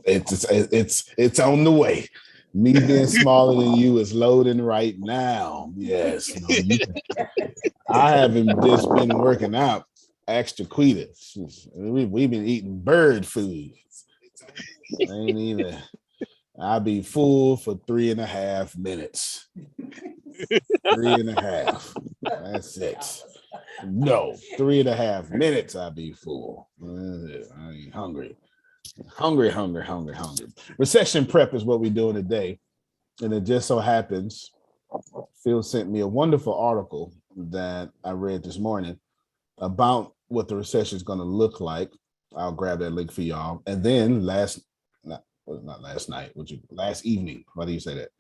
It's on the way. Me being smaller than you is loading right now. Yes. I haven't just been working out. Ask Jaquita. We've been eating bird food. Ain't even. I'll be full for 3.5 minutes. 3.5. That's it. No, 3.5 minutes. I'll be full. I ain't hungry. Hungry. Recession prep is what we're doing today. And it just so happens, Phil sent me a wonderful article that I read this morning about what the recession is going to look like. I'll grab that link for y'all. And then last evening, why do you say that?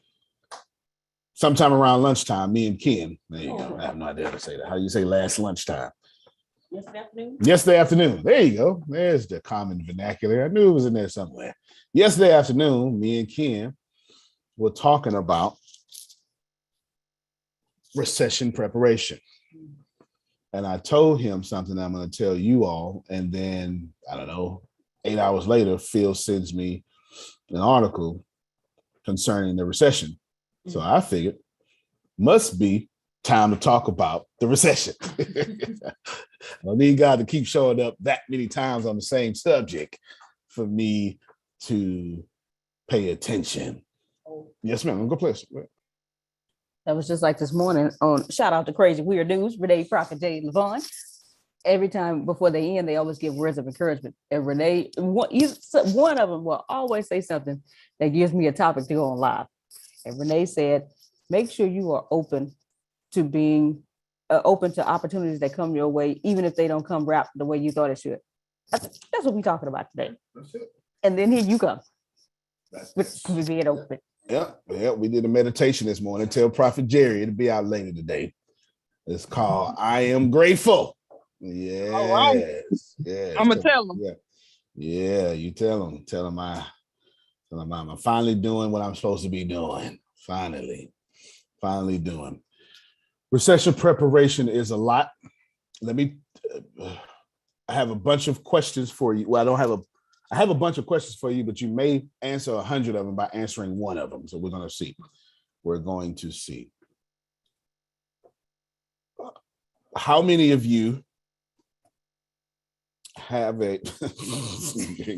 Sometime around lunchtime, me and Ken, there you go. I have no idea how to say that. How do you say last lunchtime? Yesterday afternoon. There you go. There's the common vernacular. I knew it was in there somewhere. Yesterday afternoon, me and Ken were talking about recession preparation. And I told him something I'm going to tell you all. And then, I don't know, 8 hours later, Phil sends me an article concerning the recession. So I figured, must be time to talk about the recession. I don't need God to keep showing up that many times on the same subject for me to pay attention. Yes, ma'am. Go play. That was just like this morning on shout out to Crazy Weird News, Renee, Prophet, Jay, Levon. Every time before they end, they always give words of encouragement. And Renee, one of them will always say something that gives me a topic to go on live. And Renee said, make sure you are open to being open to opportunities that come your way, even if they don't come wrapped the way you thought it should. That's what we're talking about today. That's it. And then here you come. With being open. Yeah, we did a meditation this morning. Tell Prophet Jerry it'll be out later today. It's called I Am Grateful. Yes. All right. Yeah. I'm gonna tell him. Yeah, you tell him. Tell him I'm finally doing what I'm supposed to be doing. Finally doing. Recession preparation is a lot. I have a bunch of questions for you. Well, I have a bunch of questions for you, but you may answer 100 of them by answering one of them. So we're going to see. How many of you have a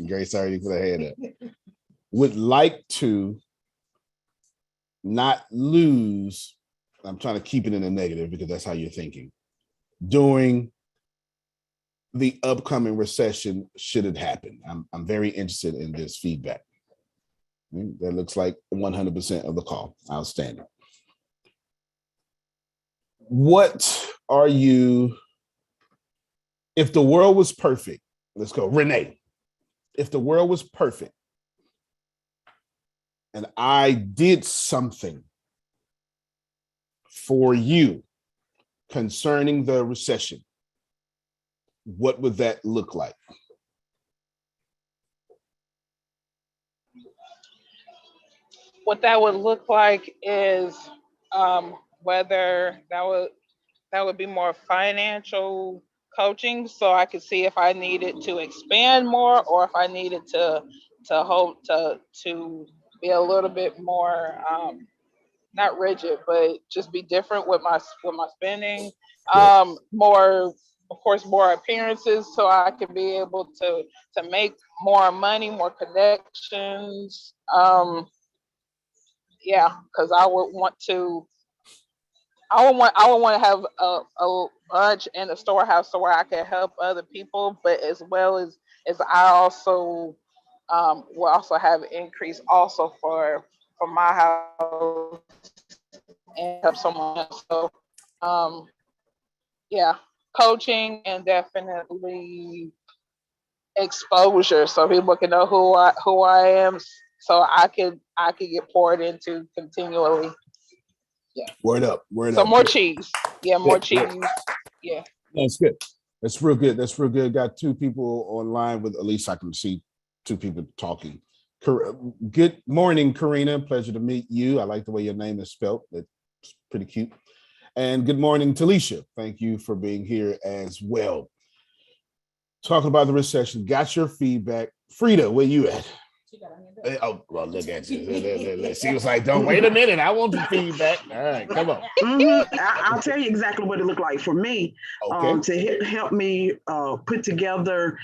Grace already put her hand up, would like to not lose, I'm trying to keep it in the negative because that's how you're thinking, during the upcoming recession should it happen? I'm very interested in this feedback. That looks like 100% of the call. Outstanding. What are you, if the world was perfect, let's go, Renee, if the world was perfect and I did something for you concerning the recession, what would that look like? What that would look like is whether that would be more financial coaching, so I could see if I needed to expand more or if I needed to be a little bit more not rigid, but just be different with my spending. More, of course, more appearances, so I could be able to make more money, more connections. Because I would want to have a bunch in the storehouse so where I can help other people, but as well as I also will also have increase also for my house and help someone else. So coaching and definitely exposure so people can know who I am, so I could get poured into continually. Yeah. Word up. So more cheese. Yeah, more cheese. Yeah. That's good. That's real good. Got two people online with, at least I can see two people talking. Good morning, Karina. Pleasure to meet you. I like the way your name is spelled. It's pretty cute. And good morning, Talisha. Thank you for being here as well. Talking about the recession. Got your feedback. Frida, where you at? Oh, well, look at you. She was like, don't wait a minute. I want the feedback. All right, come on. I'll tell you exactly what it looked like for me. Okay. To help me put together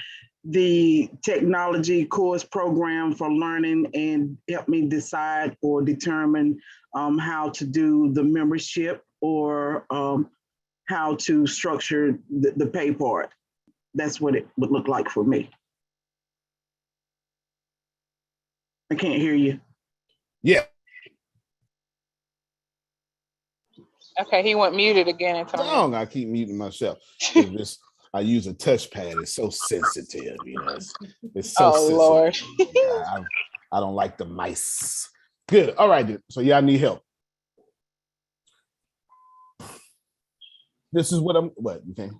the technology course program for learning and help me decide or determine how to do the membership or how to structure the pay part. That's what it would look like for me. I can't hear you. Yeah. Okay, he went muted again, Antonio. Long I keep muting myself. I use a touchpad. It's so sensitive, you know. It's so sensitive. Lord. I don't like the mice. Good. All right, dude. So y'all need help. This is what you think?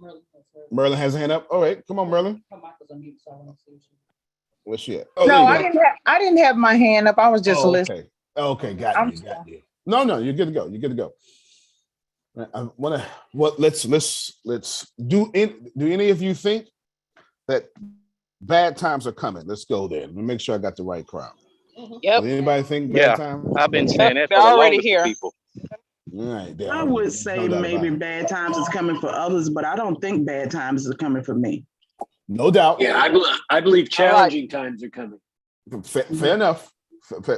Merlin has a hand up. All right, come on, Merlin. Where's she at? Oh, no, I didn't have my hand up. I was just listening. Okay, got you. No, you're good to go. You're good to go. I want to. Well, let's do. Do any of you think that bad times are coming? Let's go there. Let me make sure I got the right crowd. Yep. Does anybody think bad times? I've been saying that for They're the already longest here. people. All right, I would say maybe bad times is coming for others, but I don't think bad times is coming for me. No doubt. Yeah, I believe challenging times are coming. Fair enough.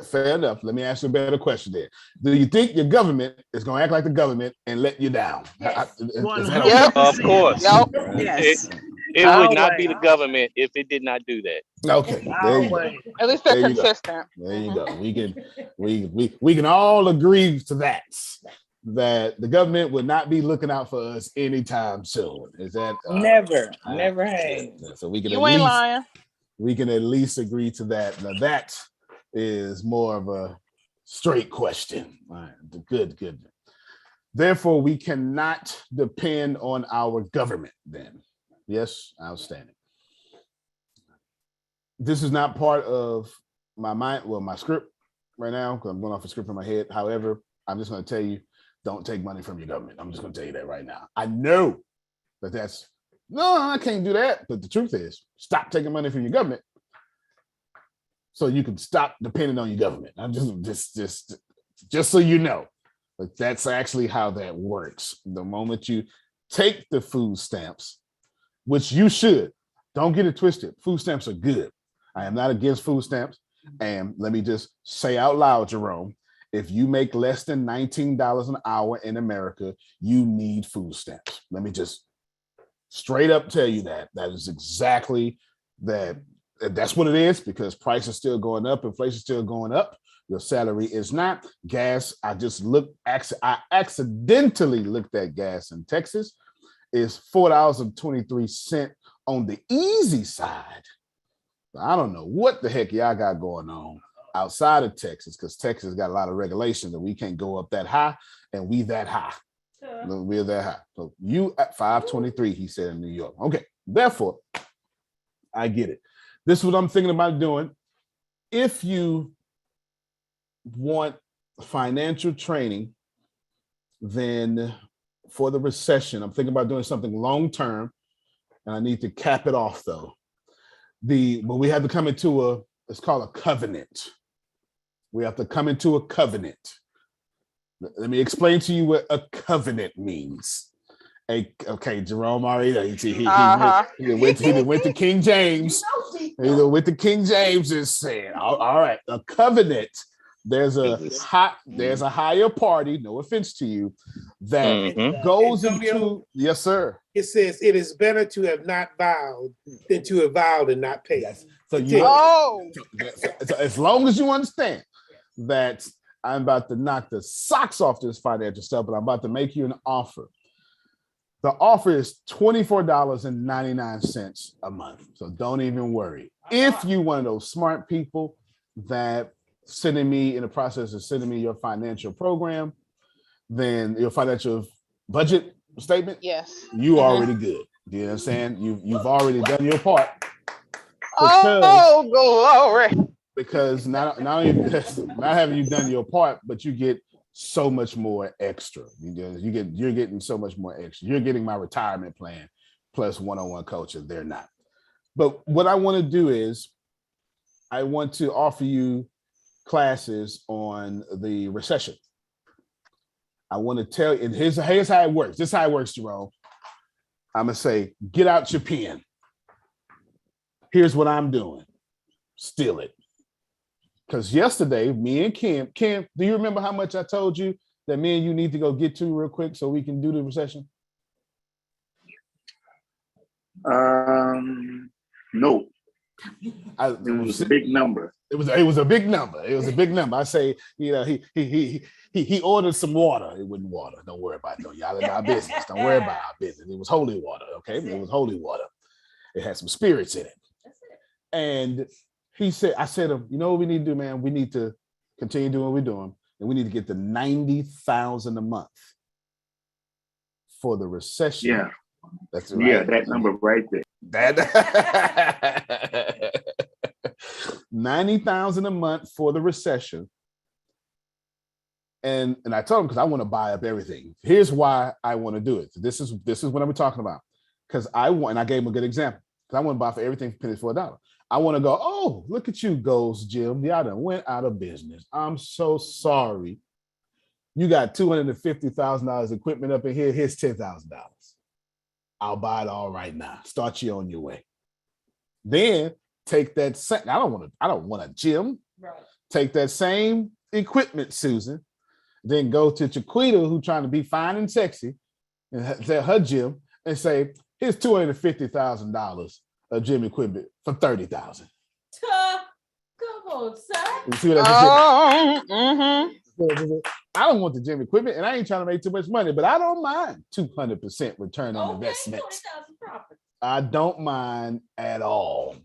Fair enough. Let me ask you a better question there. Do you think your government is going to act like the government and let you down? Yes. Of course. Yep. Yes. It would not be the government if it did not do that. Okay. There you go. At least they're consistent. There you go. We can all agree to that the government would not be looking out for us anytime soon. Is that never had. So we can You ain't lying. We can at least agree to that. Now that is more of a straight question. All right. Good. Therefore, we cannot depend on our government then. Yes, outstanding. This is not part of my my script right now, because I'm going off a script in my head. However, I'm just going to tell you, don't take money from your government. I'm just going to tell you that right now. I know I can't do that. But the truth is, stop taking money from your government so you can stop depending on your government. I'm just so you know. But that's actually how that works. The moment you take the food stamps, which you should, don't get it twisted. Food stamps are good. I am not against food stamps. And let me just say out loud, Jerome, if you make less than $19 an hour in America, you need food stamps. Let me just straight up tell you that. That is exactly that. That's what it is, because prices are still going up, inflation is still going up. Your salary is not. Gas, I accidentally looked at gas in Texas, is $4.23 on the easy side. I don't know what the heck y'all got going on outside of Texas, because Texas got a lot of regulations and we can't go up that high, and we that high. We're that high. So you at 523, he said in New York. Okay, therefore, I get it. This is what I'm thinking about doing. If you want financial training, then for the recession, I'm thinking about doing something long-term, and I need to cap it off though. But we have to come into it's called a covenant. We have to come into a covenant. Let me explain to you what a covenant means. Okay, Jerome already, he went to King James. He went to King James and said, all right, a covenant. There's a higher party, no offense to you, that goes into, yes, sir. It says it is better to have not vowed than to have vowed and not paid. Yes. So So as long as you understand that I'm about to knock the socks off this financial stuff, but I'm about to make you an offer. The offer is $24.99 a month. So don't even worry. If you one of those smart people that sending me in the process of sending me your financial program, then your financial budget statement, yes, you already good. You know what I'm saying? You've already done your part. Oh, glory. Because not having you done your part, but you get so much more extra. You're getting so much more extra. You're getting my retirement plan plus one-on-one coaching. They're not. But what I want to do is I want to offer you classes on the recession. I want to tell you, and here's how it works. This is how it works, Jerome. I'm going to say, get out your pen. Here's what I'm doing. Steal it. Because yesterday, me and Kim, do you remember how much I told you that me and you need to go get to real quick so we can do the recession? No. It was a big number. It was a big number. It was a big number. I say, you know, he ordered some water. It wasn't water. Don't worry about it. No, y'all in our business. Don't worry about our business. It was holy water. Okay, it was holy water. It had some spirits in it. And he said, I said, you know what we need to do, man? We need to continue doing what we're doing, and we need to get to 90,000 a month for the recession. Yeah. That's right. Yeah, that number right there. That 90,000 a month for the recession. And I told him, because I want to buy up everything. Here's why I want to do it. This is what I'm talking about. Because I gave him a good example. Because I want to buy for everything for pennies for $1. I want to go, oh, look at you, Ghost Jim. Y'all done went out of business. I'm so sorry. You got $250,000 equipment up in here. Here's $10,000. I'll buy it all right now. Start you on your way. Then take that same, I don't want a gym. Right. Take that same equipment, Susan. Then go to Chiquita, who's trying to be fine and sexy, and her gym, and say, here's $250,000 of gym equipment for $30,000. Come on, son. You see what I I don't want the gym equipment, and I ain't trying to make too much money, but I don't mind 200% return on investment. I don't mind at all.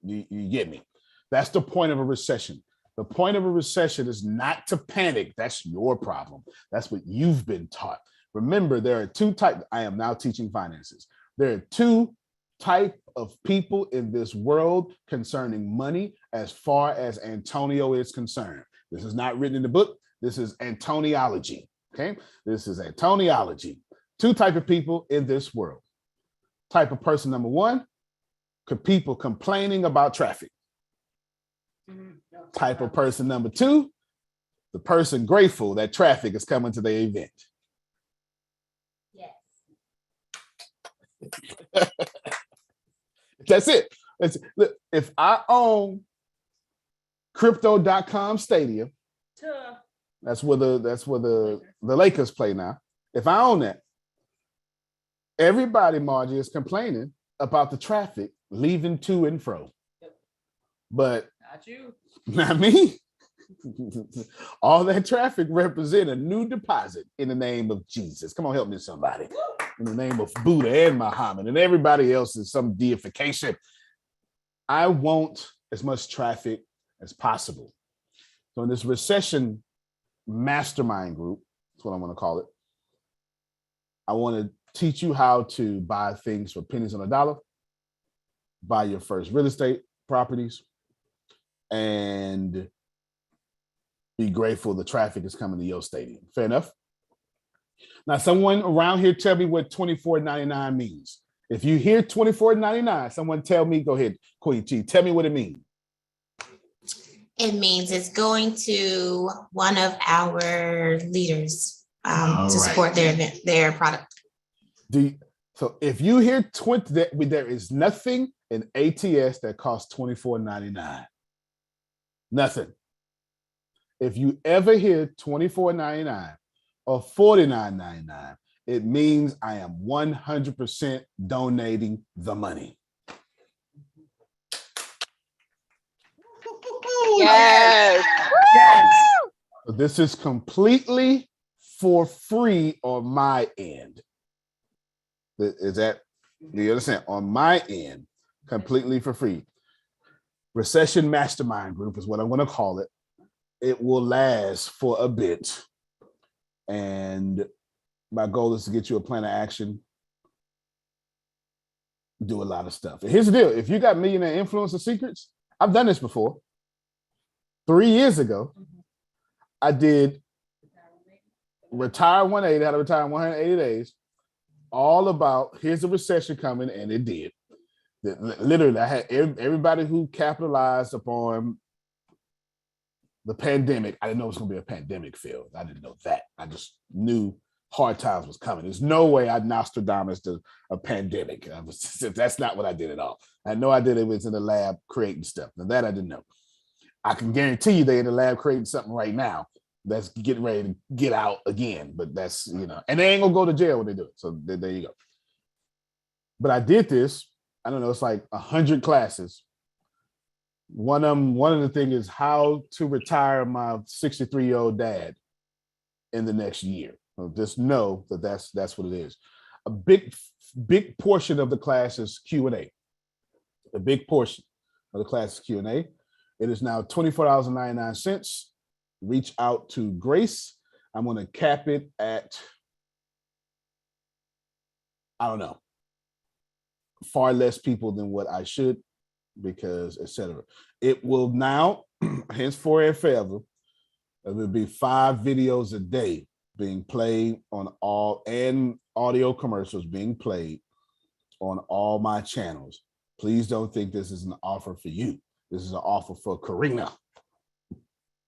You get me? That's the point of a recession. The point of a recession is not to panic. That's your problem. That's what you've been taught. Remember, there are two types. I am now teaching finances. There are two types of people in this world concerning money as far as Antonio is concerned. This is not written in the book. This is Antoniology, okay? This is Antoniology. Two types of people in this world. Type of person number one, people complaining about traffic. Type of person number two, the person grateful that traffic is coming to their event. Yes. That's it. Look, if I own crypto.com stadium, that's where the Lakers play now. If I own that, everybody, Margie, is complaining about the traffic leaving to and fro. But not you. Not me. All that traffic represent a new deposit in the name of Jesus. Come on, help me, somebody. In the name of Buddha and Muhammad and everybody else is some deification. I want as much traffic as possible. So in this recession mastermind group, that's what I want to call it, I want to teach you how to buy things for pennies on a dollar, buy your first real estate properties, and be grateful the traffic is coming to your stadium. Fair enough? Now, someone around here tell me what $24.99 means. If you hear $24.99, someone tell me, go ahead, Queen T, tell me what it means. It means it's going to one of our leaders to support their event, their product. So if you hear 20, there is nothing in ATS that costs $24.99. Nothing. If you ever hear $24.99 or $49.99, it means I am 100% donating the money. Yes. Yes. So this is completely for free on my end. Is that, do you understand? On my end, completely for free. Recession Mastermind Group is what I'm going to call it. It will last for a bit. And my goal is to get you a plan of action, do a lot of stuff. And here's the deal. If you got millionaire influencer secrets, I've done this before. 3 years ago, I did Retire 180, how to retire in 180 days, all about here's a recession coming, and it did. Literally, I had everybody who capitalized upon the pandemic. I didn't know it was going to be a pandemic field. I didn't know that. I just knew hard times was coming. There's no way I Nostradamus to a pandemic. That's not what I did at all. I had no idea it was in the lab creating stuff. Now that I didn't know. I can guarantee you they're in the lab creating something right now that's getting ready to get out again. But that's, and they ain't gonna go to jail when they do it. So there you go. But I did this. I don't know. It's like 100 classes. One of the things is how to retire my 63-year-old dad in the next year. So just know that's what it is. A big portion of the class is Q&A. A big portion of the class is Q&A. It is now $24.99. Reach out to Grace. I'm going to cap it at, I don't know, far less people than what I should, because etc. It will now, henceforth and forever, it will be 5 videos a day being played on all, and audio commercials being played on all my channels. Please don't think this is an offer for you. This is an offer for Karina.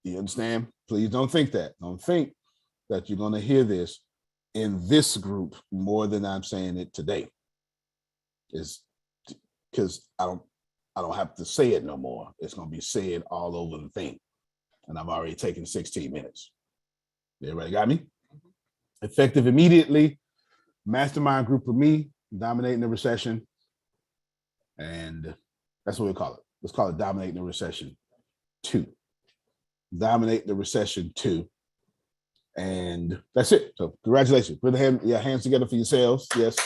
You understand? Please don't think that. Don't think that you're going to hear this in this group more than I'm saying it today. Is because I don't have to say it no more. It's going to be said all over the thing. And I've already taken 16 minutes. Everybody got me? Effective immediately. Mastermind group of me, dominating the recession. And that's what we call it. Let's call it Dominating the Recession 2. Dominate the Recession 2. And that's it. So congratulations. Put your hands together for yourselves. Yes.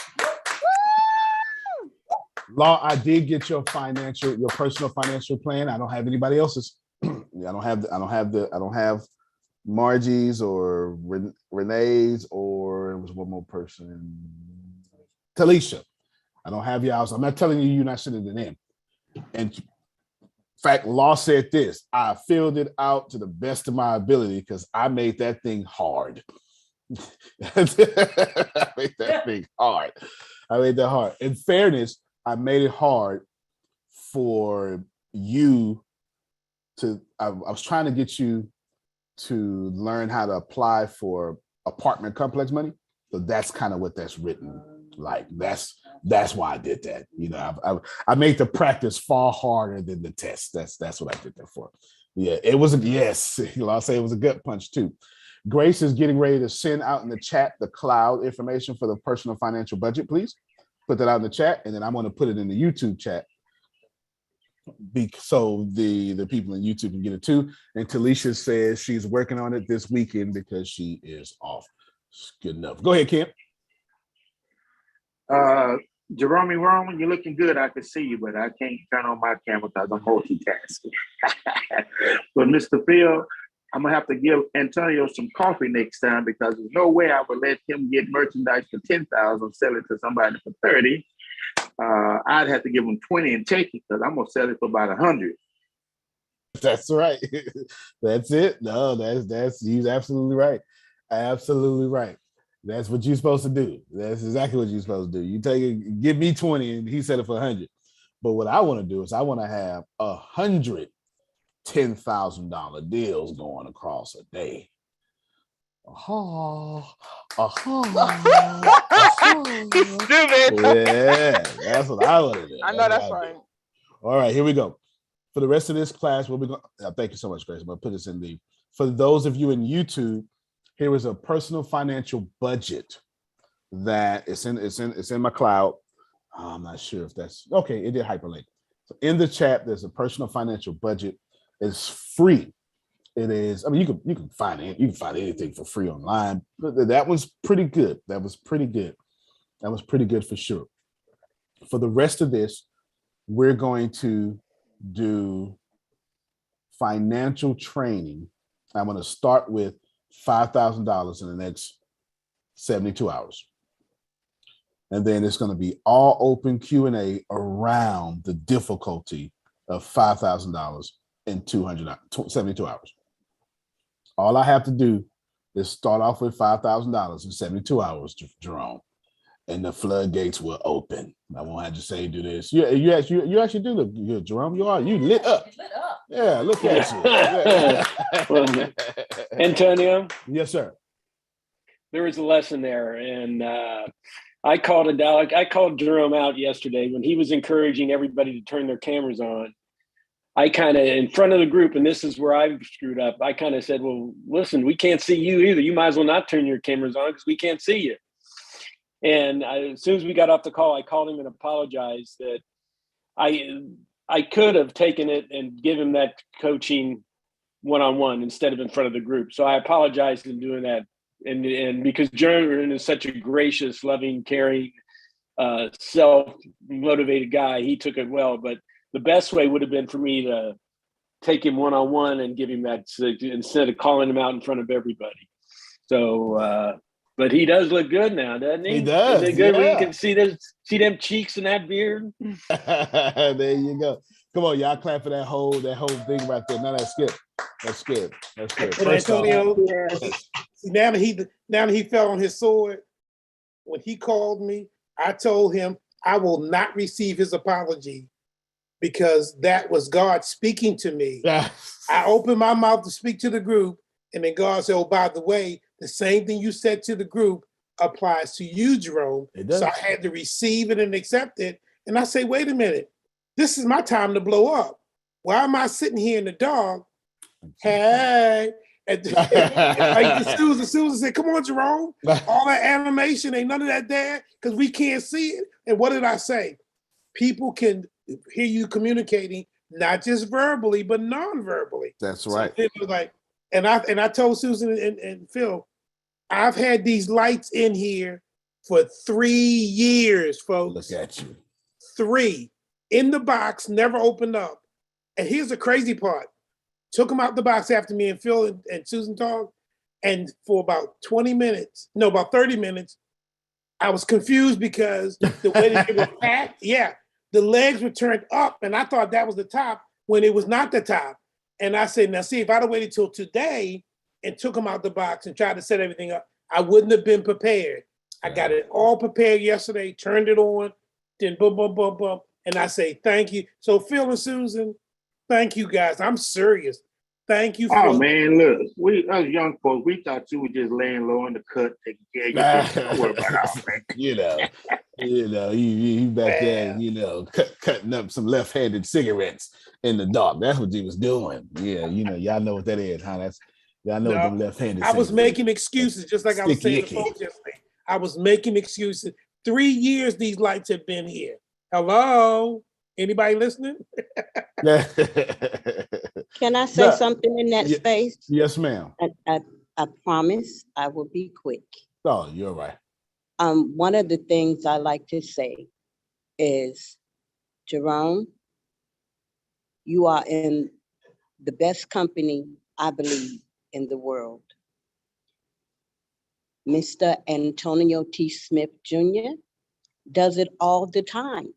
Law, I did get your personal financial plan. I don't have anybody else's. I don't have Margie's or Renee's, or it was one more person, Talisha. I don't have y'all's. I'm not telling you you're not sending it in. And in fact, Law said this: I filled it out to the best of my ability because I made that thing hard. I made that thing hard. I made that hard. In fairness, I made it hard for you to, I was trying to get you to learn how to apply for apartment complex money. So that's kind of what that's written like. That's why I did that. I made the practice far harder than the test. That's what I did that for. Yeah, it was yes. I'll say it was a gut punch too. Grace is getting ready to send out in the chat the cloud information for the personal financial budget, please. Put that out in the chat, and then I'm going to put it in the YouTube chat so the people in YouTube can get it too. And Talisha says she's working on it this weekend because she is off. It's good enough. Go ahead, Kim. Jerome Roman, you're looking good. I can see you, but I can't turn on my camera because I'm multitasking. But Mr. Phil, I'm gonna have to give Antonio some coffee next time, because there's no way I would let him get merchandise for 10,000, sell it to somebody for 30. I'd have to give him 20 and take it, because I'm gonna sell it for about 100. That's right. That's it. No, that's he's absolutely right. Absolutely right. That's what you're supposed to do. That's exactly what you're supposed to do. You take it, give me 20, and he said it for 100. But what I want to do is I want to have 100 $10,000 deals going across a day. Stupid. Yeah, that's what I want to do. I know that's right. All right, here we go. For the rest of this class, we'll be going. Thank you so much, Grace. I'm gonna put this in the. For those of you in YouTube, here is a personal financial budget that it's in my cloud. I'm not sure if that's okay. It did hyperlink. So in the chat, there's a personal financial budget. It's free. It is. I mean, you can find it. You can find anything for free online. But that was pretty good. That was pretty good for sure. For the rest of this, we're going to do financial training. I'm going to start with $5,000 in the next 72 hours. And then it's going to be all open Q&A around the difficulty of $5,000 in 72 hours. All I have to do is start off with $5,000 in 72 hours, Jerome. and the floodgates were open. I won't have to say do this. You actually do look good, Jerome. You lit up. Yeah, look at you. Yeah. Well, Antonio, Yes, sir. there was a lesson there, and I called Jerome out yesterday when he was encouraging everybody to turn their cameras on. I kind of, in front of the group, and this is where I screwed up, I kind of said, well, listen, we can't see you either. You might as well not turn your cameras on because we can't see you. And as soon as we got off the call, I called him and apologized that I could have taken it and given him that coaching one-on-one instead of in front of the group. So I apologized in doing that. And because Jerome is such a gracious, loving, caring, self-motivated guy, he took it well. But the best way would have been for me to take him one-on-one and give him that instead of calling him out in front of everybody. So, but he does look good now, doesn't he? He does. Is it good when yeah. you can see them cheeks and that beard? There you go. Come on, y'all clap for that whole thing right there. No, that's good. That's good. That's good. But Antonio, see, now that he fell on his sword, when he called me, I told him I will not receive his apology because that was God speaking to me. I opened my mouth to speak to the group, and then God said, oh, by the way, the same thing you said to the group applies to you, Jerome. So I had to receive it and accept it. And I say, wait a minute, this is my time to blow up. Why am I sitting here in the dark? Hey, like Susan said, come on, Jerome. All that animation, ain't none of that there because we can't see it. And what did I say? People can hear you communicating, not just verbally, but non-verbally. That's right. So it was like, and I told Susan and Phil, I've had these lights in here for 3 years, folks. Look at you. 3 in the box, never opened up. And here's the crazy part. Took them out the box after me and Phil and Susan talked. And for about 30 minutes, I was confused because the way that they were packed, the legs were turned up and I thought that was the top when it was not the top. And I said, now see, if I'd have waited till today and took them out the box and tried to set everything up, I wouldn't have been prepared. I got it all prepared yesterday, turned it on, then boom, boom, boom, boom. And I say, thank you. So Phil and Susan, thank you guys. I'm serious. Thank you. Oh man, look, we us young folks, we thought you were just laying low in the cut, taking care of you. Don't worry about all, man. you back there, cutting up some left-handed cigarettes in the dark. That's what you was doing. Yeah, y'all know what that is, huh? Y'all know what them left-handed. I was making excuses, just like I was saying to folks yesterday. I was making excuses. 3 years these lights have been here. Hello, anybody listening? Can I say something in that space? Yes, ma'am. I promise I will be quick. Oh, you're right. One of the things I like to say is, Jerome, you are in the best company, I believe, in the world. Mr. Antonio T. Smith Jr. does it all the time.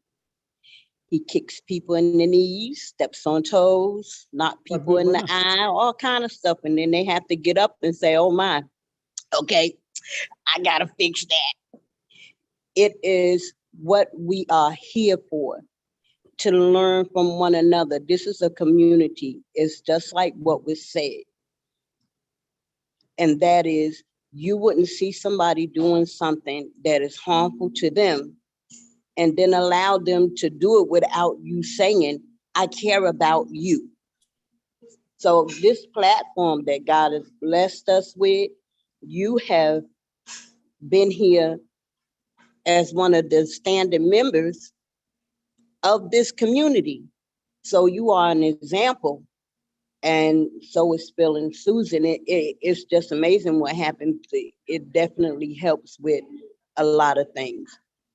He kicks people in the knees, steps on toes, knock people in the eye, all kind of stuff. And then they have to get up and say, oh my, okay, I gotta fix that. It is what we are here for, to learn from one another. This is a community. It's just like what was said. And that is, you wouldn't see somebody doing something that is harmful to them and then allow them to do it without you saying, I care about you. So this platform that God has blessed us with, you have been here as one of the standing members of this community. So you are an example. And so is Phil and Susan. It's just amazing what happens. It definitely helps with a lot of things.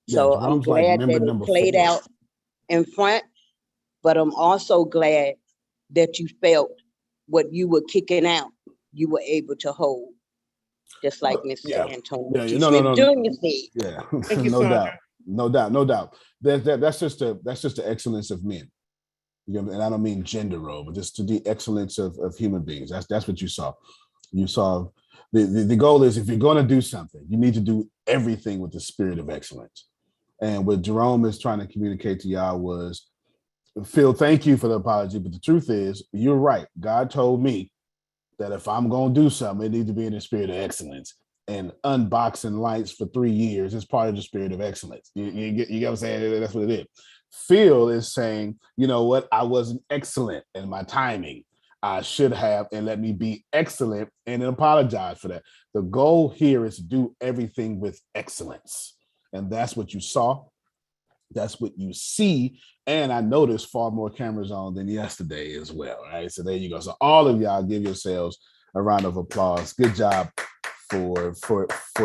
So I'm glad that it played out in front, but I'm also glad that you felt what you were kicking out, you were able to hold, just like Mr. Antonio Jr. said. Yeah, no doubt. That's just the excellence of men. And I don't mean gender role, but just the excellence of human beings. That's what you saw. You saw The goal is, if you're going to do something, you need to do everything with the spirit of excellence. And what Jerome is trying to communicate to y'all was, Phil, thank you for the apology, but the truth is, you're right. God told me that if I'm going to do something, it needs to be in the spirit of excellence. And unboxing lights for 3 years is part of the spirit of excellence. You get what I'm saying? That's what it is. Phil is saying, you know what? I wasn't excellent in my timing. I should have, and let me be excellent and apologize for that. The goal here is to do everything with excellence. And that's what you saw. That's what you see. And I noticed far more cameras on than yesterday as well. Right. So there you go. So all of y'all give yourselves a round of applause. Good job for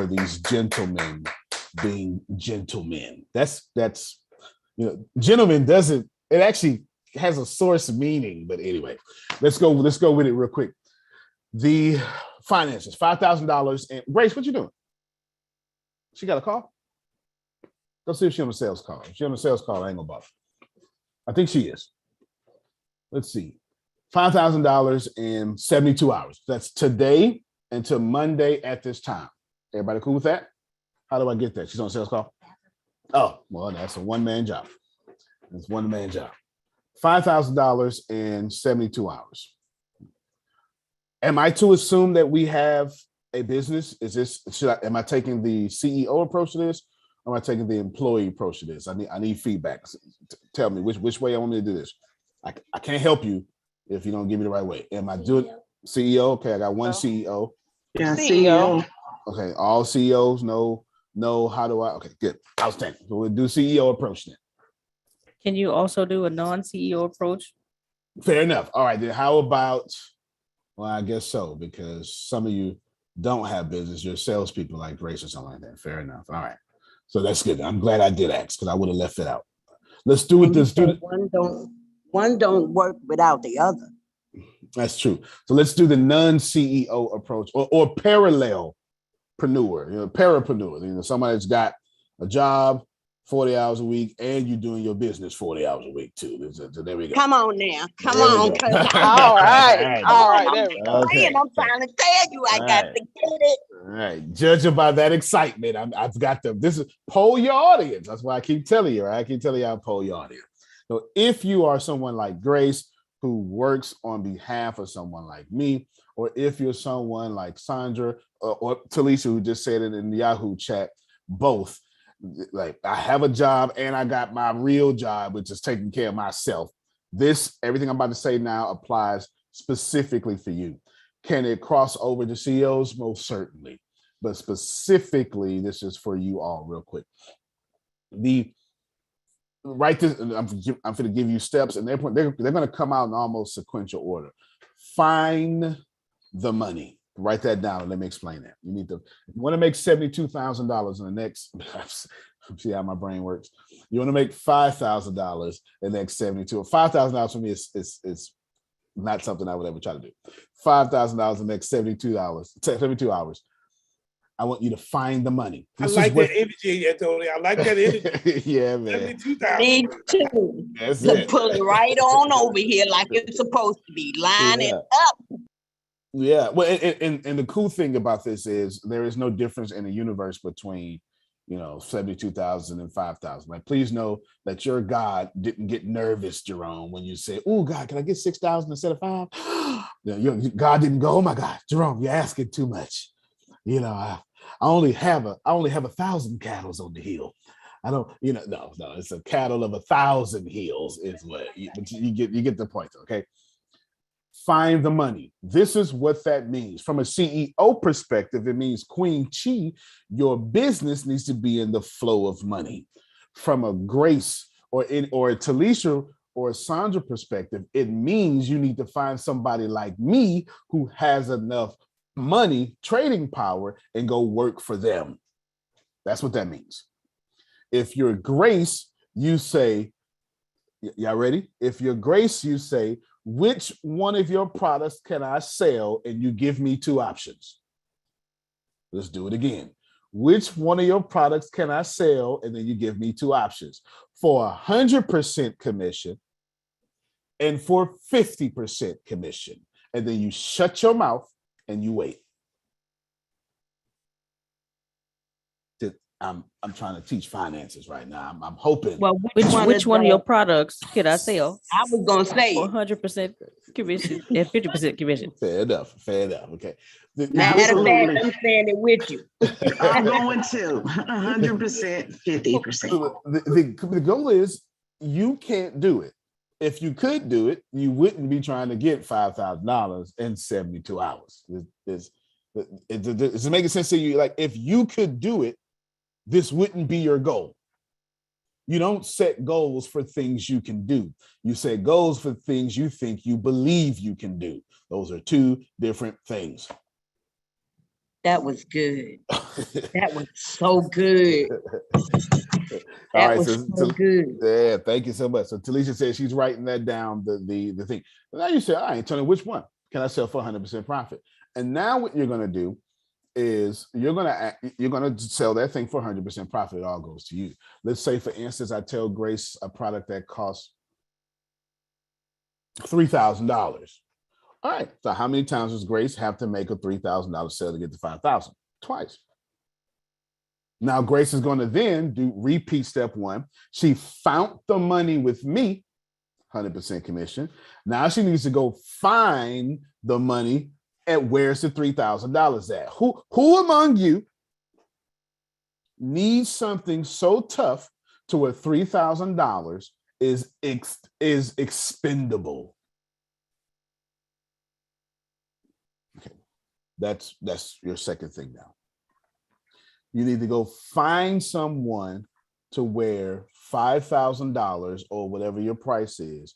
these gentlemen being gentlemen. That's gentleman doesn't, it actually has a source meaning, but anyway, let's go with it real quick. The finances, $5,000. And Grace, what you doing? She got a call? Go see if she's on a sales call. If she's on a sales call, I ain't gonna bother. I think she is. Let's see. $5,000 in 72 hours. That's today until Monday at this time. Everybody cool with that? How do I get that? She's on a sales call? Oh, well, that's a one-man job. It's one-man job. $5,000 in 72 hours. Am I to assume that we have a business? Am I taking the CEO approach to this? Or am I taking the employee approach to this? I need feedback. Tell me which way I want me to do this. I can't help you if you don't give me the right way. Am I doing CEO? Okay, I got one CEO. Yeah, CEO. Okay, all CEOs know how do I? Okay, good, outstanding. So we'll do CEO approach then. Can you also do a non-CEO approach? Fair enough. All right, then how about? Well, I guess so, because some of you don't have business. You're salespeople like Grace or something like that. Fair enough. All right. So that's good. I'm glad I did ask, because I would have left it out. Let's do it. Let's do it. One don't work without the other. That's true. So let's do the non-CEO approach or parallelpreneur, parapreneur. Somebody that's got a job 40 hours a week and you're doing your business 40 hours a week too. So there we go. Come on now. Come on. All right. I'm trying to tell you, I got to get it. All right. Judging by that excitement, I've got them. This is poll your audience. That's why I keep telling you, right? I keep telling you, I'll poll your audience. So if you are someone like Grace who works on behalf of someone like me, or if you're someone like Sandra or Talisha, who just said it in the Yahoo chat, both, like I have a job and I got my real job, which is taking care of myself. Everything I'm about to say now applies specifically for you. Can it cross over to CEOs? Most certainly. But specifically, this is for you all real quick. I'm going to give you steps, and they're going to come out in almost sequential order. Find the money. Write that down and let me explain that. You want to make $72,000 in the next, see how my brain works. You want to make $5,000 in the next 72. $5,000 for me is not something I would ever try to do. $5,000 in the next 72 hours. I want you to find the money. I like that energy, Antonio. I like that energy. Yeah, man. Me too. That's to it. pull it right on over here like it's supposed to be. Line it up. Yeah. Well, and the cool thing about this is there is no difference in the universe between 72,000 and 5,000. Like, please know that your God didn't get nervous, Jerome, when you say, "Oh God, can I get 6,000 instead of 5?" God didn't go, "Oh my God, Jerome, you're asking too much. I only have 1,000 cattle on the hill. I don't, no, it's a cattle of 1,000 hills is what you get the point. Okay. Find the money. This is what that means. From a CEO perspective, it means Queen Chi, your business needs to be in the flow of money. From a Grace or a Talisha or a Sandra perspective, it means you need to find somebody like me who has enough money, trading power, and go work for them. That's what that means. If you're Grace, you say, y'all ready? If you're Grace, you say, which one of your products can I sell? And you give me 2 options. Let's do it again. Which one of your products can I sell? And then you give me 2 options for 100% commission and for 50% commission. And then you shut your mouth and you wait. I'm trying to teach finances right now. I'm hoping. Well, Which one of your products could I sell I was gonna say for 100% commission and 50% commission? Fair enough. Okay. matter of fact, Absolutely. I'm saying it with you. I'm going to 100%, 50%. The goal is you can't do it. If you could do it, you wouldn't be trying to get $5,000 in 72 hours. It's making sense to you. Like, if you could do it, this wouldn't be your goal. You don't set goals for things you can do. You set goals for things you think you believe you can do. Those are two different things. That was good. That was so good. All right, so good. Yeah, thank you so much. So Talisha says she's writing that down, the thing. Now you say, all right, tell me which one can I sell for 100% profit? And now what you're going to do is you're going to sell that thing for 100% profit. It all goes to you. Let's say, for instance, I tell Grace a product that costs $3,000. All right, so how many times does Grace have to make a $3,000 sale to get to 5,000? Twice. Now Grace is going to then repeat step one. She found the money with me, 100% commission. Now she needs to go find the money at where's the $3,000 at. Who among you needs something so tough to where $3,000 is expendable? Okay, that's your second thing now. You need to go find someone to where $5,000 or whatever your price is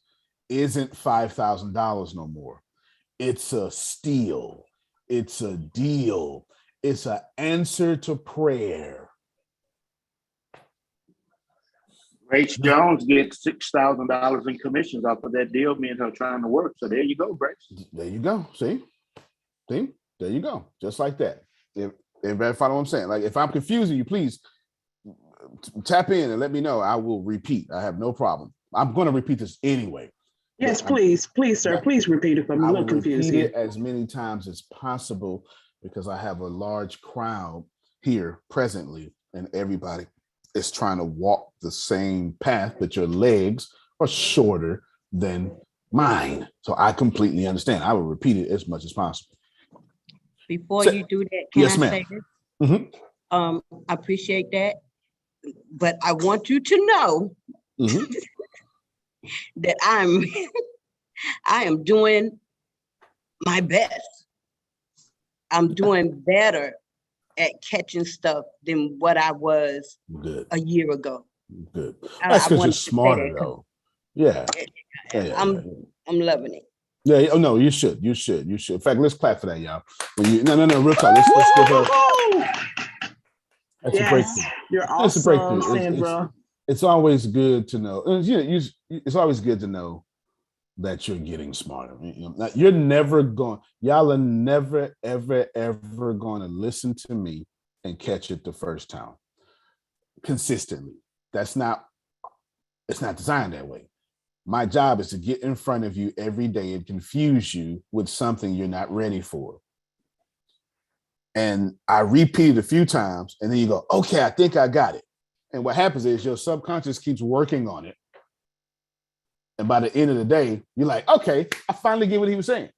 isn't $5,000 no more. It's a steal. It's a deal. It's an answer to prayer. Grace Jones gets $6,000 in commissions off of that deal, me and her trying to work. So there you go, Grace. There you go. See? There you go. Just like that. Everybody follow what I'm saying? Like, if I'm confusing you, please tap in and let me know. I will repeat. I have no problem. I'm going to repeat this anyway. Yes, please, sir. Please repeat it. I'm a little confused here. As many times as possible because I have a large crowd here presently, and everybody is trying to walk the same path, but your legs are shorter than mine. So I completely understand. I will repeat it as much as possible. Before you do that, can yes, I ma'am. say this? I appreciate that, but I want you to know that I am doing my best. I'm doing better at catching stuff than what I was a year ago. Good. That's because you're smarter, though. Yeah. I'm loving it. Yeah. Oh no, you should. In fact, let's clap for that, y'all. No, real talk. Let's give her. That's a breakthrough. You're awesome, Sandra. It's always good to know. It's always good to know that you're getting smarter. You're never going. Y'all are never, ever, ever going to listen to me and catch it the first time consistently. It's not designed that way. My job is to get in front of you every day and confuse you with something you're not ready for. And I repeat it a few times, and then you go, okay, I think I got it. And what happens is your subconscious keeps working on it. And by the end of the day, you're like, okay, I finally get what he was saying.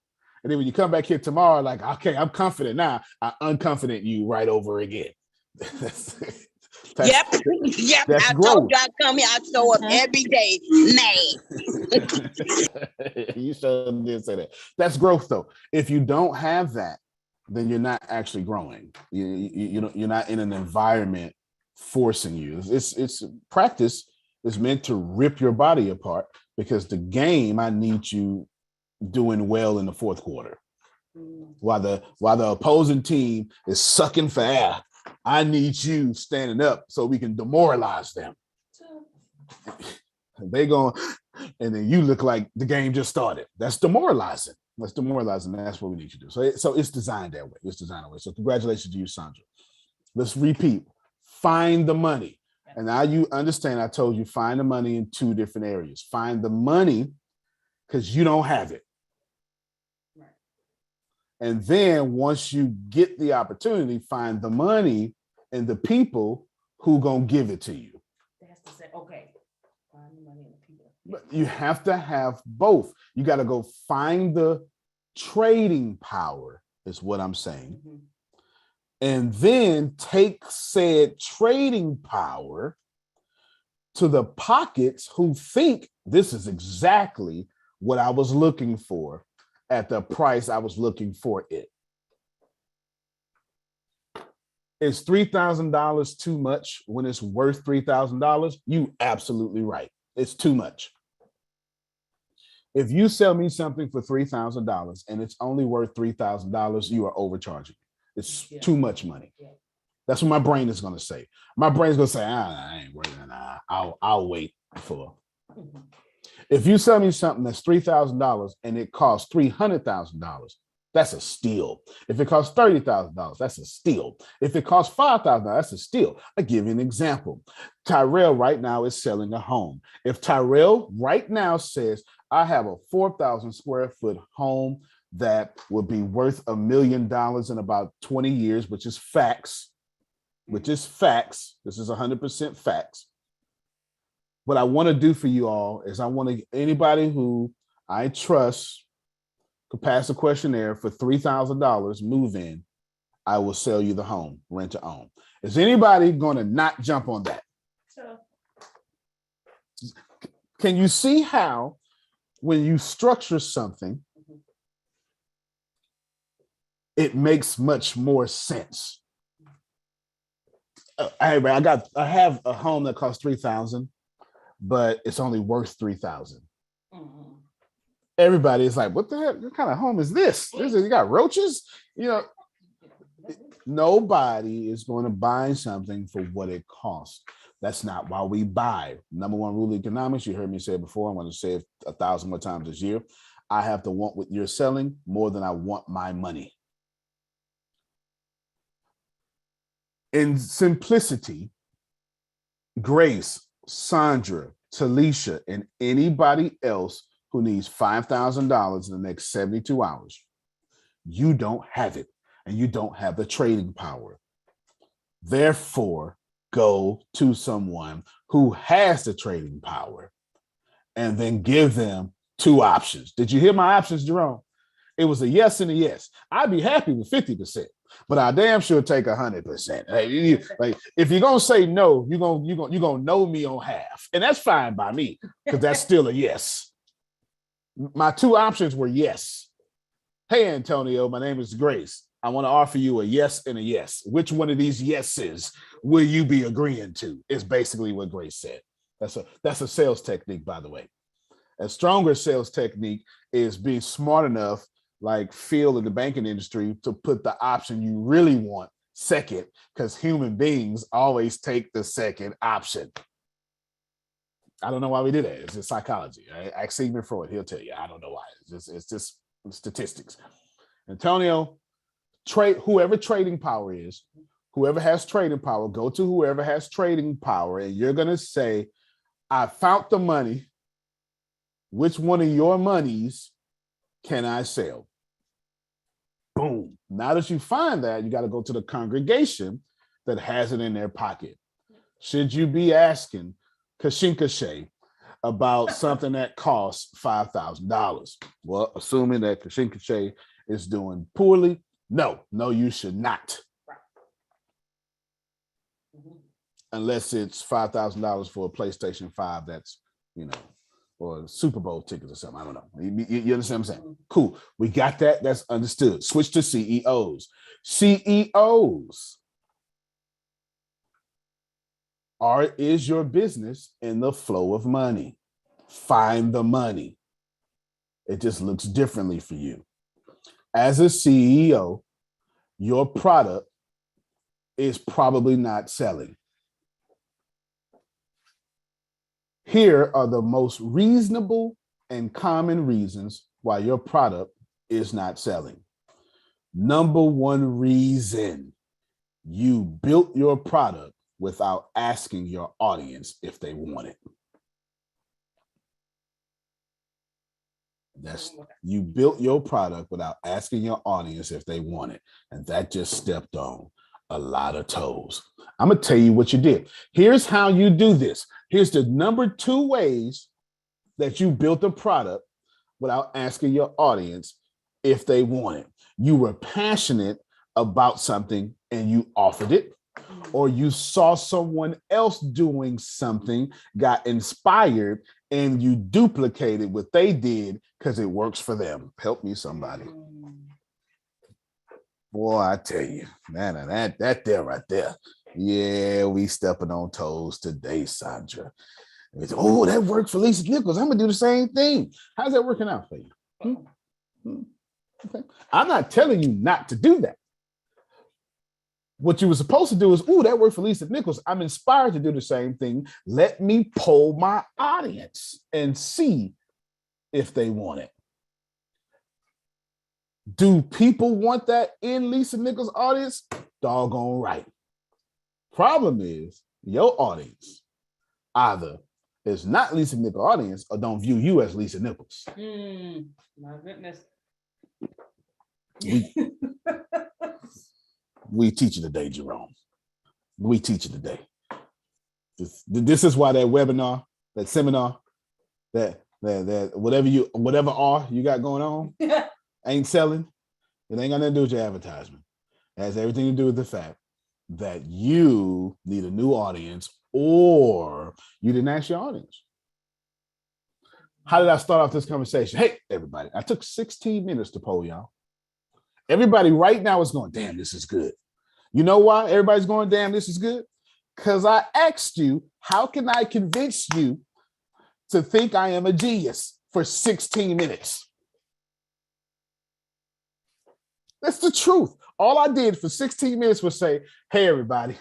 And then when you come back here tomorrow, like, okay, I'm confident now. I unconfident you right over again. Yep. I told you I come here, I show up every day, man. You sure did say that. That's growth, though. If you don't have that, then you're not actually growing. You're not in an environment forcing you. It's practice is meant to rip your body apart, because the game, I need you doing well in the fourth quarter. While the opposing team is sucking for air, I need you standing up so we can demoralize them. They going, and then you look like the game just started. That's demoralizing. That's what we need you to do. So it's designed that way. So congratulations to you, Sandra. Let's repeat. Find the money. And now you understand, I told you, find the money in two different areas. Find the money because you don't have it. Right. And then once you get the opportunity, find the money and the people who gonna give it to you. That's to say, okay. Find the money and the people. But you have to have both. You got to go find the trading power, is what I'm saying. Mhm. And then take said trading power to the pockets who think this is exactly what I was looking for at the price I was looking for it. Is $3,000 too much when it's worth $3,000? You absolutely right. It's too much. If you sell me something for $3,000 and it's only worth $3,000, you are overcharging. It's too much money. That's what my brain is going to say. My brain's going to say, I ain't worth it. Nah, I'll wait for. If you sell me something that's $3,000 and it costs $300,000, that's a steal. If it costs $30,000, that's a steal. If it costs $5,000, that's a steal. I'll give you an example. Tyrell right now is selling a home. If Tyrell right now says, I have a 4,000 square foot home that will be worth $1 million in about 20 years, which is facts. This is 100% facts. What I want to do for you all is I want to, anybody who I trust could pass a questionnaire for $3,000, move in, I will sell you the home, rent to own. Is anybody going to not jump on that? So, can you see how when you structure something, it makes much more sense? I have a home that costs $3,000, but it's only worth $3,000. Everybody is like, what the heck? What kind of home is this? You got roaches? You know, nobody is going to buy something for what it costs. That's not why we buy. Number one rule of economics, you heard me say it before, I'm going to say it 1,000 more times this year. I have to want what you're selling more than I want my money. In simplicity, Grace, Sandra, Talisha, and anybody else who needs $5,000 in the next 72 hours, you don't have it, and you don't have the trading power. Therefore, go to someone who has the trading power and then give them two options. Did you hear my options, Jerome? It was a yes and a yes. I'd be happy with 50%, but I damn sure take 100%. Like if you're gonna say no, you're gonna know me on half, and that's fine by me because that's still a yes. My two options were yes. Hey, Antonio, my name is Grace. I want to offer you a yes and a yes. Which one of these yeses will you be agreeing to? Is basically what Grace said. That's a sales technique, by the way. A stronger sales technique is being smart enough, like Phil in the banking industry, to put the option you really want second, because human beings always take the second option. I don't know why we do that. It's just psychology. Ask Sigmund Freud, he'll tell you. I don't know why. It's just statistics. Antonio, whoever trading power is, whoever has trading power, go to whoever has trading power, and you're going to say, I found the money. Which one of your monies can I sell? Boom. Now that you find that, you got to go to the congregation that has it in their pocket. Should you be asking Kashinkashe about something that costs $5,000? Well, assuming that Kashinkashe is doing poorly, no, you should not. Unless it's $5,000 for a PlayStation 5 that's, or Super Bowl tickets or something. I don't know. You understand what I'm saying? Cool. We got that. That's understood. Switch to CEOs. CEOs. Is your business in the flow of money? Find the money. It just looks differently for you. As a CEO, your product is probably not selling. Here are the most reasonable and common reasons why your product is not selling. Number one reason, you built your product without asking your audience if they want it. You built your product without asking your audience if they want it. And that just stepped on a lot of toes. I'm going to tell you what you did. Here's how you do this. Here's the number 2 ways that you built a product without asking your audience if they want it. You were passionate about something and you offered it, or you saw someone else doing something, got inspired, and you duplicated what they did because it works for them. Help me, somebody. Boy, I tell you, man, that there right there. Yeah, we stepping on toes today, Sandra. Oh, that worked for Lisa Nichols. I'm gonna do the same thing. How's that working out for you? Okay. I'm not telling you not to do that. What you were supposed to do is, oh, that worked for Lisa Nichols. I'm inspired to do the same thing. Let me poll my audience and see if they want it. Do people want that in Lisa Nichols' audience? Doggone right. Problem is, your audience either is not Lisa Nichols' audience or don't view you as Lisa Nichols. My goodness. We teach you today, Jerome. We teach you today. This is why that webinar, that seminar, that whatever R you got going on ain't selling. It ain't got nothing to do with your advertisement. It has everything to do with the fact that you need a new audience or you didn't ask your audience. How did I start off this conversation? Hey, everybody, I took 16 minutes to poll y'all. Everybody right now is going, damn, this is good. You know why everybody's going, damn, this is good? Because I asked you, how can I convince you to think I am a genius for 16 minutes? That's the truth. All I did for 16 minutes was say, hey, everybody,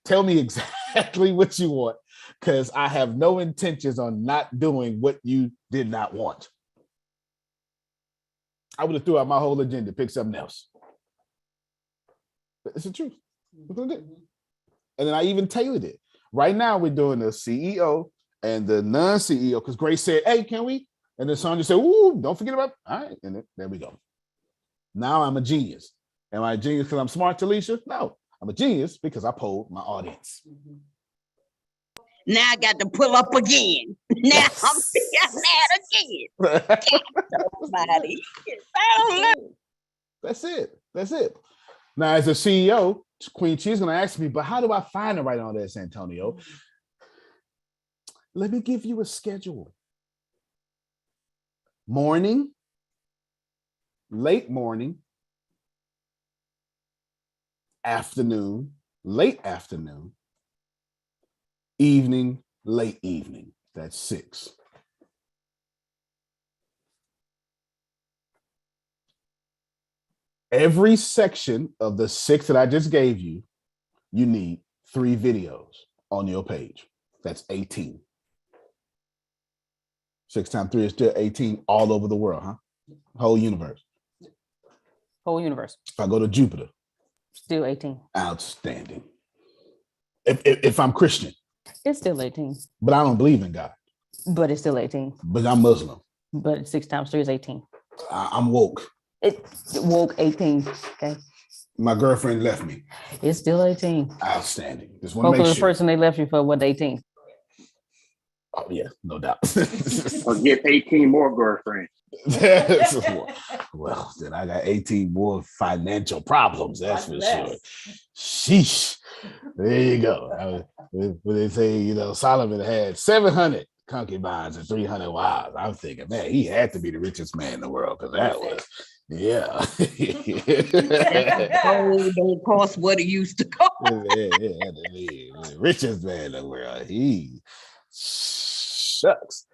tell me exactly what you want, because I have no intentions on not doing what you did not want. I would have threw out my whole agenda, pick something else. It's the truth. And then I even tailored it. Right now, we're doing the CEO and the non-CEO, because Grace said, hey, can we? And then Sandra said, ooh, don't forget about it. All right, and then, there we go. Now I'm a genius. Am I a genius because I'm smart, Talisha? No, I'm a genius because I polled my audience. Now I got to pull up again. Now I'm mad again. Nobody. That's it. That's it. Now, as a CEO, Queen Che's going to ask me, but how do I find the right audience, Antonio? Let me give you a schedule. Morning, late morning, afternoon, late afternoon, evening, late evening. That's 6. Every section of the 6 that I just gave you, you need 3 videos on your page. That's 18. 6 times 3 is still 18 all over the world, huh? Whole universe. Whole universe. If I go to Jupiter. Still 18. Outstanding. If I'm Christian. It's still 18. But I don't believe in God. But it's still 18. But I'm Muslim. But 6 times 3 is 18. I'm woke. It woke 18. Okay. My girlfriend left me. It's still 18. Outstanding. Just want to make Hopefully sure. the person they left you for was 18. Oh yeah, no doubt. Or get 18 more girlfriends. Well, then I got 18 more financial problems. That's for sure. Sheesh. There you go. When they say, Solomon had 700 concubines and 300 wives, I'm thinking, man, he had to be the richest man in the world, because that was, yeah. Oh, don't cost what it used to cost. The richest man in the world. He shucks.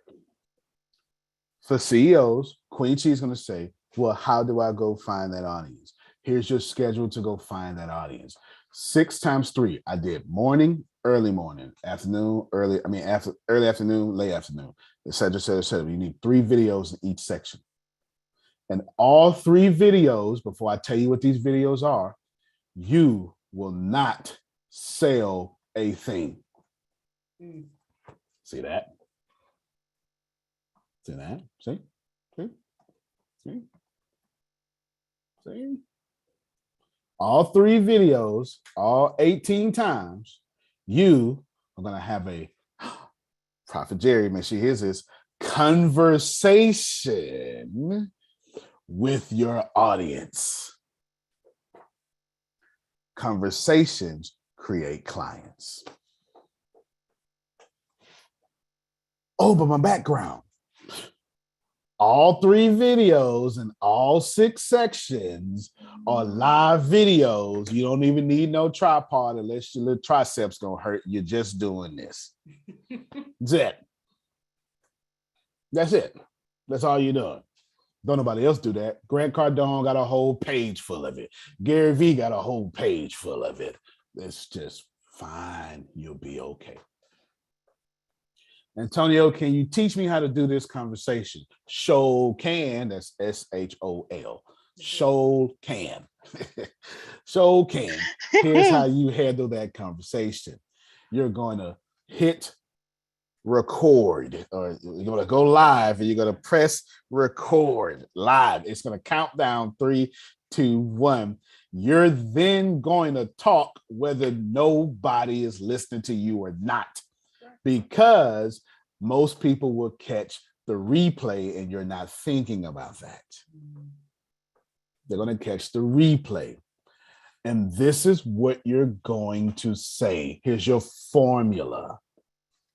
For CEOs, Queen Chi is going to say, well, how do I go find that audience? Here's your schedule to go find that audience. 6 times 3. I did morning, early morning, afternoon, early afternoon, late afternoon, et cetera, et cetera, et cetera. You need 3 videos in each section. And all 3 videos, before I tell you what these videos are, you will not sell a thing. See that? See that? See? See? All 3 videos, all 18 times, you are going to have a Prophet Jerry, make sure he hears this, conversation with your audience. Conversations create clients. Oh, but my background. All 3 videos and all 6 sections are live videos. You don't even need no tripod unless your little triceps gonna hurt. You're just doing this. That's it. That's it. That's all you're doing. Don't nobody else do that. Grant Cardone got a whole page full of it. Gary Vee got a whole page full of it. It's just fine. You'll be okay. Antonio, can you teach me how to do this conversation? Show can, that's S-H-O-L. Show can. Show can. Here's how you handle that conversation. You're going to hit record, or you're going to go live and you're going to press record live. It's going to count down 3, 2, 1. You're then going to talk whether nobody is listening to you or not, because most people will catch the replay and you're not thinking about that. They're going to catch the replay. And this is what you're going to say. Here's your formula.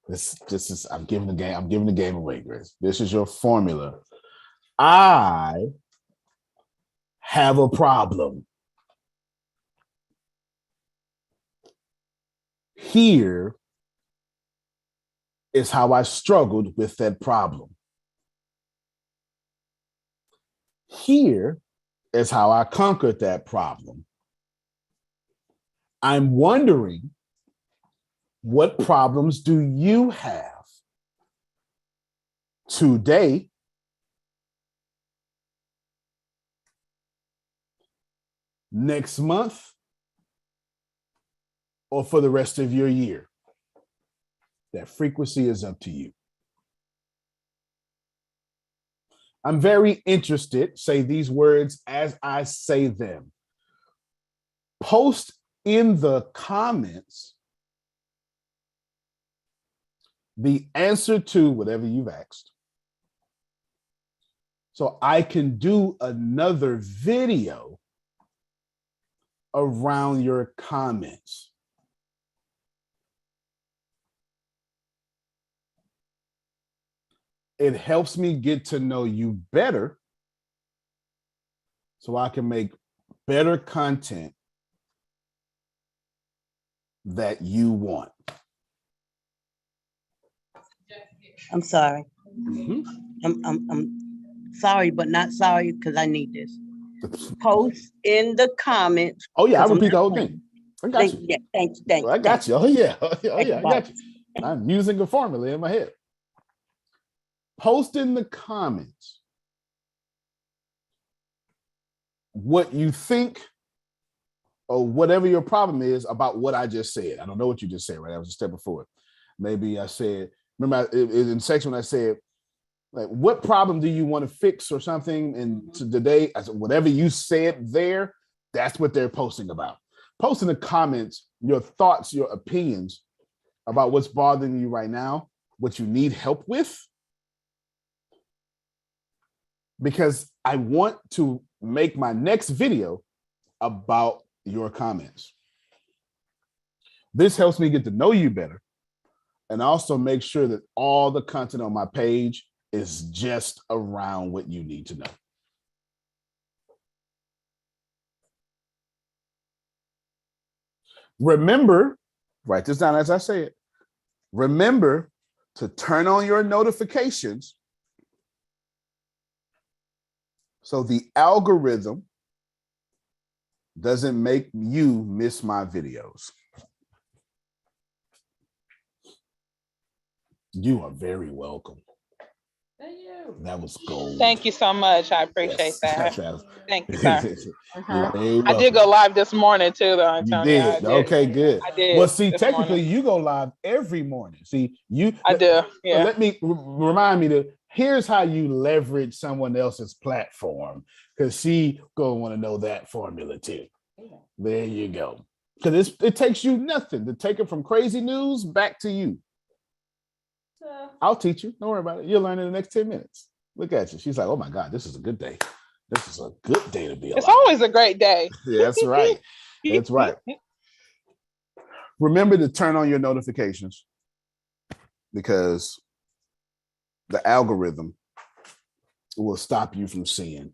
This is, I'm giving the game away, Grace. This is your formula. I have a problem. Here is how I struggled with that problem. Here is how I conquered that problem. I'm wondering, what problems do you have today? Next month? Or for the rest of your year? That frequency is up to you. I'm very interested, say these words as I say them. Post in the comments the answer to whatever you've asked, so I can do another video around your comments. It helps me get to know you better so I can make better content that you want. I'm sorry. Mm-hmm. I'm sorry, but not sorry because I need this. Post in the comments. Oh yeah, I'll repeat the whole thing. I got you. Yeah, thank you. I got you. Oh yeah, I got you. I'm using a formula in my head. Post in the comments what you think or whatever your problem is about what I just said. I don't know what you just said, right? That was a step before. Maybe I said, remember in section when I said, like, what problem do you want to fix or something? And today, I said, whatever you said there, that's what they're posting about. Post in the comments your thoughts, your opinions about what's bothering you right now, what you need help with. Because I want to make my next video about your comments. This helps me get to know you better and also make sure that all the content on my page is just around what you need to know. Remember, write this down as I say it. Remember to turn on your notifications so the algorithm doesn't make you miss my videos. You are very welcome. Thank you. That was gold. Thank you so much. I appreciate that. Thank you, sir. I did go live this morning too, though, Antonio. You did. Okay, good. I did. Well, see, technically, you go live every morning. See, I do. Yeah. Let me remind me to. Here's how you leverage someone else's platform, because she gonna want to know that formula too. There you go. Because it takes you nothing to take it from crazy news back to you. I'll teach you. Don't worry about it. You'll learn in the next 10 minutes. Look at you. She's like, oh my God, this is a good day. This is a good day to be alive. It's always a great day. Yeah, that's right. That's right. Remember to turn on your notifications because the algorithm will stop you from seeing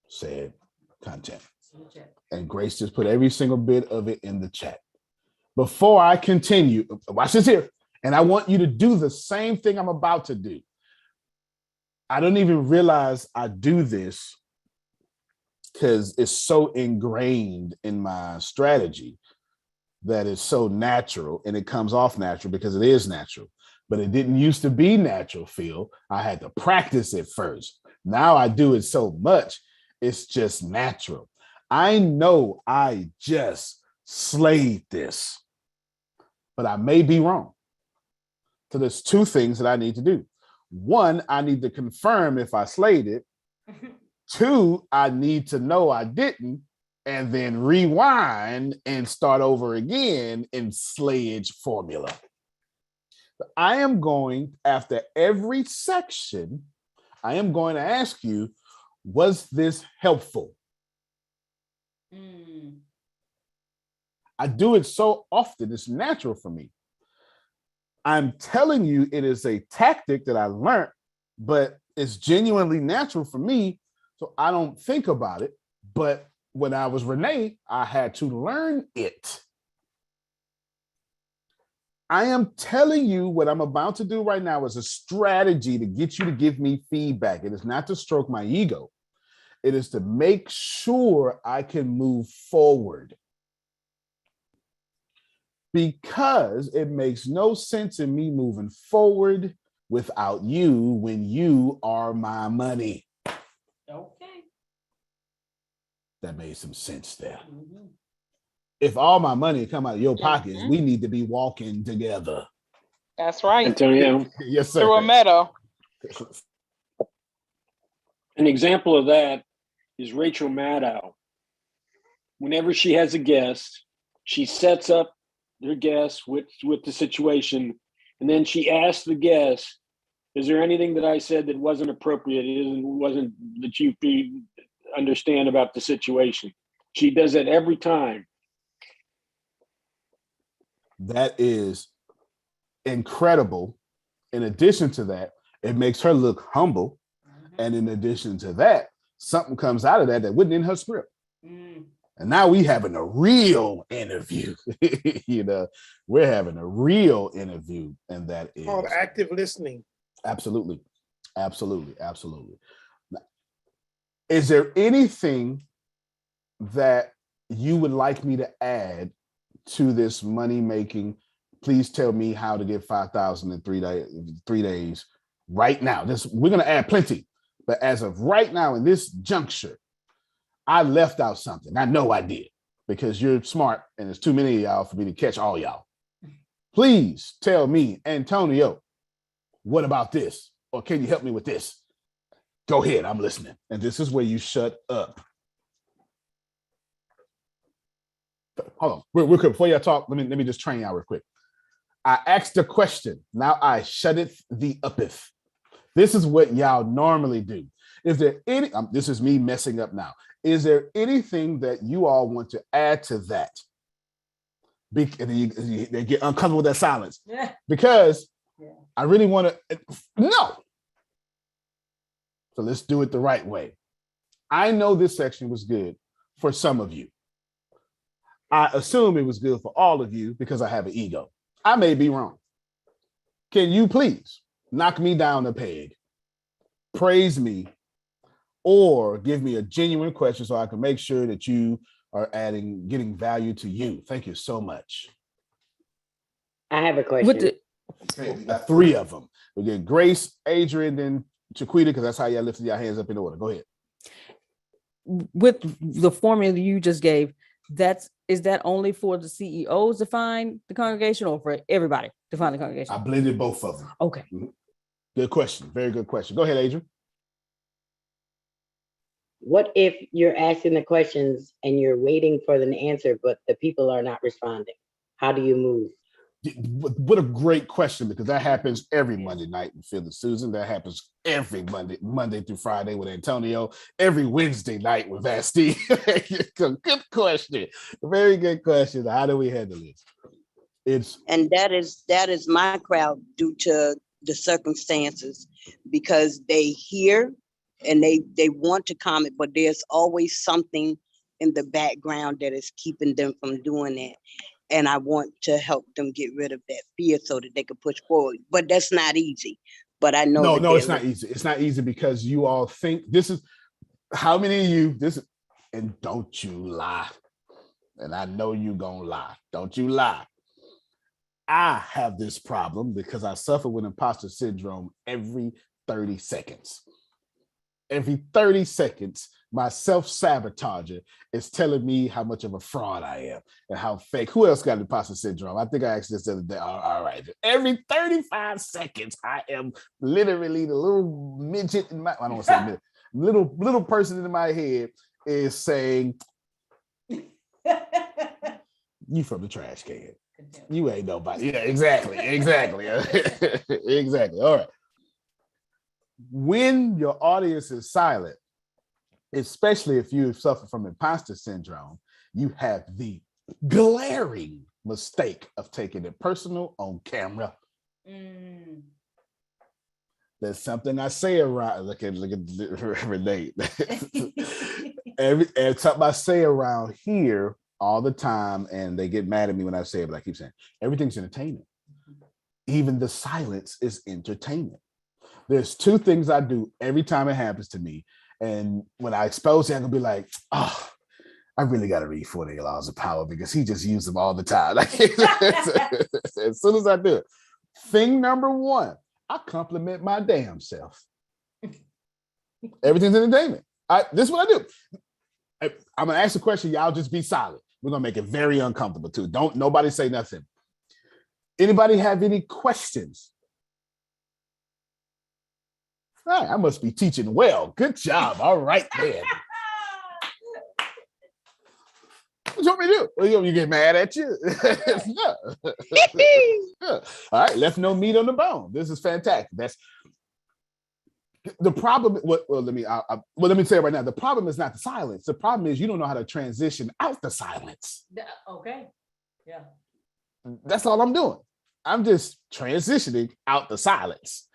said content. And Grace just put every single bit of it in the chat. Before I continue, watch this here. And I want you to do the same thing I'm about to do. I don't even realize I do this because it's so ingrained in my strategy that it's so natural, and it comes off natural because it is natural. But it didn't used to be natural, Phil. I had to practice it first. Now I do it so much, it's just natural. I know I just slayed this, but I may be wrong. So there's two things that I need to do. One, I need to confirm if I slayed it. Two, I need to know I didn't, and then rewind and start over again in slayage formula. I am going, after every section, I am going to ask you, was this helpful? I do it so often, it's natural for me. I'm telling you, it is a tactic that I learned, but it's genuinely natural for me, so I don't think about it. But when I was Renee, I had to learn it. I am telling you what I'm about to do right now is a strategy to get you to give me feedback. It is not to stroke my ego. It is to make sure I can move forward. Because it makes no sense in me moving forward without you when you are my money. Okay. That made some sense there. Mm-hmm. If all my money come out of your pockets, mm-hmm. we need to be walking together. That's right. Antonio. Yes, sir. Through a meadow. An example of that is Rachel Maddow. Whenever she has a guest, she sets up their guest with the situation, and then she asks the guest, is there anything that I said that wasn't appropriate? It wasn't that you understand about the situation? She does it every time. That is incredible. In addition to that, it makes her look humble. Mm-hmm. And in addition to that, something comes out of that wouldn't in her script. Mm. And now we having a real interview. You know, we're having a real interview, and that is called active listening. Absolutely. Absolutely. Absolutely. Now, is there anything that you would like me to add to this money making? Please tell me how to get 5,000 in 3 days right now. We're going to add plenty, but as of right now in this juncture, I left out something. I know I did because you're smart and there's too many of y'all for me to catch all y'all. Please tell me, Antonio, what about this? Or can you help me with this? Go ahead, I'm listening. And this is where you shut up. Hold on, real quick, before y'all talk, let me just train y'all real quick. I asked a question, now I shut it the uppeth. This is what y'all normally do. Is there any, this is me messing up now. Is there anything that you all want to add to that? They get uncomfortable with that silence. Yeah. Because I really want to, no. So let's do it the right way. I know this section was good for some of you. I assume it was good for all of you because I have an ego. I may be wrong. Can you please knock me down a peg, praise me, or give me a genuine question so I can make sure that you are getting value to you? Thank you so much. I have a question. Okay, we got 3 of them. We get Grace, Adrian, then Chiquita, because that's how y'all lifted your hands up in order. Go ahead. With the formula you just gave, is that only for the CEOs to find the congregation or for everybody to find the congregation? I blended both of them. Okay. Mm-hmm. Good question. Very good question. Go ahead, Adrian. What if you're asking the questions and you're waiting for an answer, but the people are not responding? How do you move? What a great question, because that happens every Monday night with Phil and Susan. That happens every Monday through Friday with Antonio. Every Wednesday night with Asti. Good question. Very good question. How do we handle this? And that is my crowd due to the circumstances, because they hear and they want to comment, but there's always something in the background that is keeping them from doing that. And I want to help them get rid of that fear so that they can push forward. But that's not easy. But I know. No, it's not easy. It's not easy because you all think this is how many of you and don't you lie. And I know you gonna lie. Don't you lie. I have this problem because I suffer with imposter syndrome every 30 seconds. Every 30 seconds, my self-sabotager is telling me how much of a fraud I am and how fake. Who else got imposter syndrome? I think I asked this the other day. All right. Every 35 seconds, I am literally the little midget in my, I don't want to say midget, little person in my head is saying, you from the trash can. You ain't nobody. Yeah, exactly. Exactly. All right. When your audience is silent, especially if you suffer from imposter syndrome, you have the glaring mistake of taking it personal on camera. There's something I say around. Look at Renee. Every something I say around here all the time, and they get mad at me when I say it, but I keep saying everything's entertainment. Even the silence is entertainment. There's two things I do every time it happens to me. And when I expose it, I'm gonna be like, oh, I really gotta read 48 Laws of Power because he just used them all the time. As soon as I do it. Thing number one, I compliment my damn self. Everything's entertainment. This is what I do. I'm gonna ask a question, y'all just be silent. We're gonna make it very uncomfortable too. Don't nobody say nothing. Anybody have any questions? All right, I must be teaching well. Good job. All right, then. What you want me to do? Well, you get mad at you? Yeah. Yeah. All right, left no meat on the bone. This is fantastic. That's the problem. Let me say it right now. The problem is not the silence. The problem is you don't know how to transition out the silence. Okay. Yeah. That's all I'm doing. I'm just transitioning out the silence.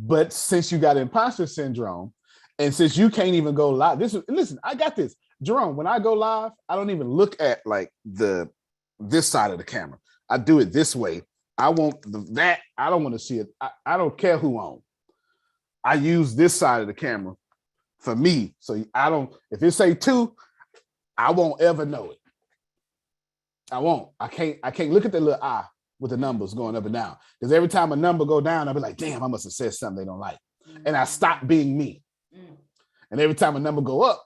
But since you got imposter syndrome, and since you can't even go live, listen, I got this. Jerome, when I go live, I don't even look at like this side of the camera. I do it this way. I want that. I don't want to see it. I don't care who on. I use this side of the camera for me. So if it say 2, I won't ever know it. I won't. I can't look at the little eye with the numbers going up and down. Because every time a number go down, I'll be like, damn, I must have said something they don't like. And I stop being me. And every time a number go up,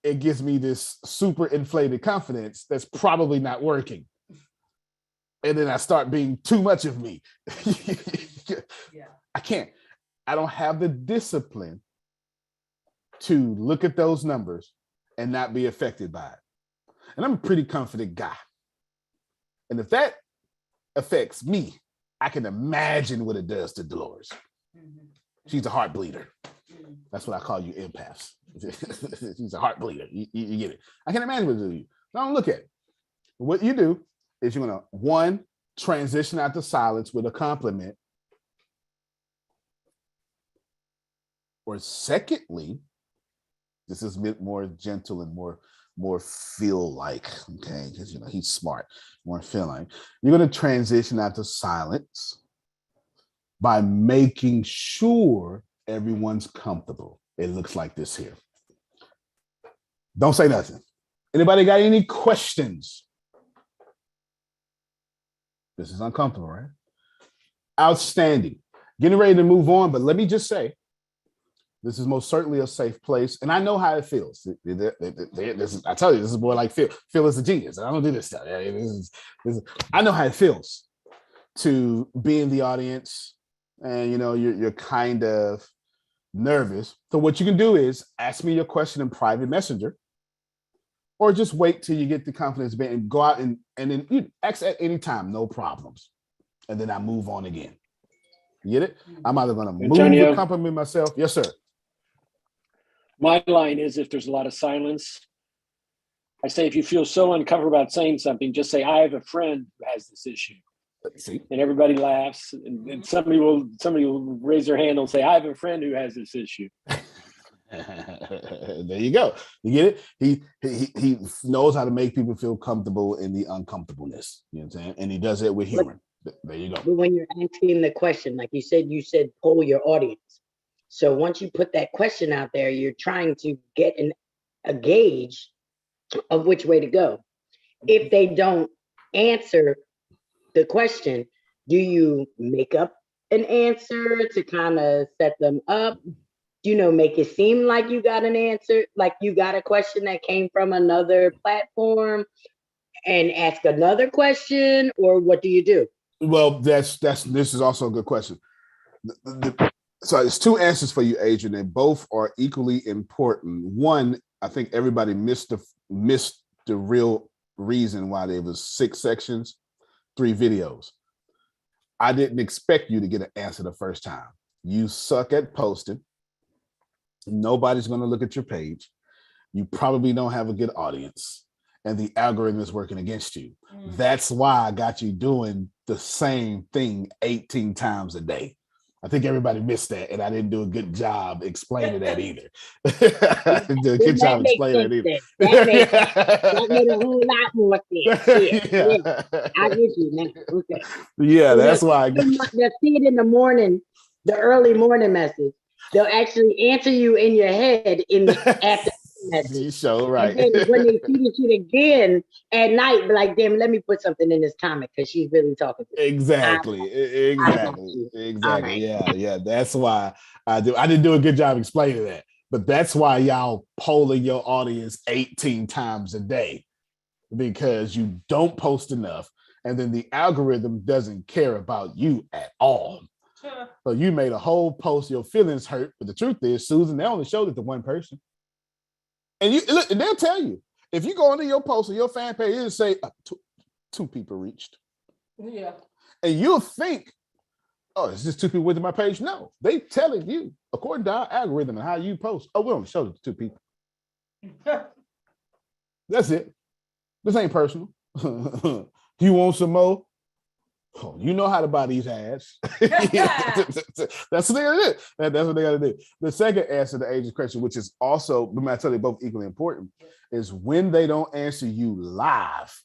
it gives me this super inflated confidence that's probably not working. And then I start being too much of me. Yeah. I don't have the discipline to look at those numbers and not be affected by it. And I'm a pretty confident guy. And if that affects me, I can imagine what it does to Dolores. She's a heart bleeder. That's what I call you empaths. She's a heart bleeder. You get it. I can imagine what it does to you. Don't look at it. What you do is you're going to, 1, transition out to silence with a compliment. Or secondly, this is a bit more gentle and more feel like, okay, because he's smart, more feel like. You're going to transition out to silence by making sure everyone's comfortable. It looks like this here. Don't say nothing. Anybody got any questions? This is uncomfortable, right? Outstanding. Getting ready to move on, but let me just say, this is most certainly a safe place, and I know how it feels. I tell you, this is more like Phil. Phil is a genius. I don't do this stuff. I know how it feels to be in the audience, and you're kind of nervous. So what you can do is ask me your question in private messenger, or just wait till you get the confidence and go out and then you ask at any time, no problems. And then I move on again. You get it? I'm either going to move Antonio, the compliment myself. Yes, sir. My line is, if there's a lot of silence, I say, if you feel so uncomfortable about saying something, just say, I have a friend who has this issue. See? And everybody laughs, and somebody will raise their hand and say, I have a friend who has this issue. There you go. You get it? He knows how to make people feel comfortable in the uncomfortableness. You know what I'm saying? And he does it with humor. There you go. But when you're asking the question, like you said poll your audience. So once you put that question out there, you're trying to get a gauge of which way to go. If they don't answer the question, do you make up an answer to kind of set them up? Make it seem like you got an answer, like you got a question that came from another platform, and ask another question, or what do you do? Well, this is also a good question. So it's two answers for you, Adrian, and both are equally important. One, I think everybody missed the real reason why there was 6 sections, 3 videos. I didn't expect you to get an answer the first time. You suck at posting. Nobody's going to look at your page. You probably don't have a good audience, and the algorithm is working against you. That's why I got you doing the same thing 18 times a day. I think everybody missed that, and I didn't do a good job explaining that either. I did a good job explaining it either. That made a whole lot more sense. Yeah. I get you now. Okay. Yeah, that's why. They'll see it in the morning, the early morning message. They'll actually answer you in your head in the afternoon message. So right. And then when they see the shit again at night, be like, damn, let me put something in this comment because she's really talking to me. Exactly. Right. Yeah. That's why I didn't do a good job explaining that. But that's why y'all polling your audience 18 times a day, because you don't post enough, and then the algorithm doesn't care about you at all. So you made a whole post, your feelings hurt, but the truth is, Susan, they only showed it to one person. And look, and they'll tell you, if you go into your post or your fan page, it'll say 2 people reached. Yeah. And you'll think, oh, it's just 2 people went to my page. No, they telling you, according to our algorithm and how you post, we only showed it to 2 people. That's it. This ain't personal. You want some more? Oh, you know how to buy these ads. That's what they gotta do. That's what they gotta do. The second answer to Adrian's question, which is also, but I tell you, both equally important, is when they don't answer you live.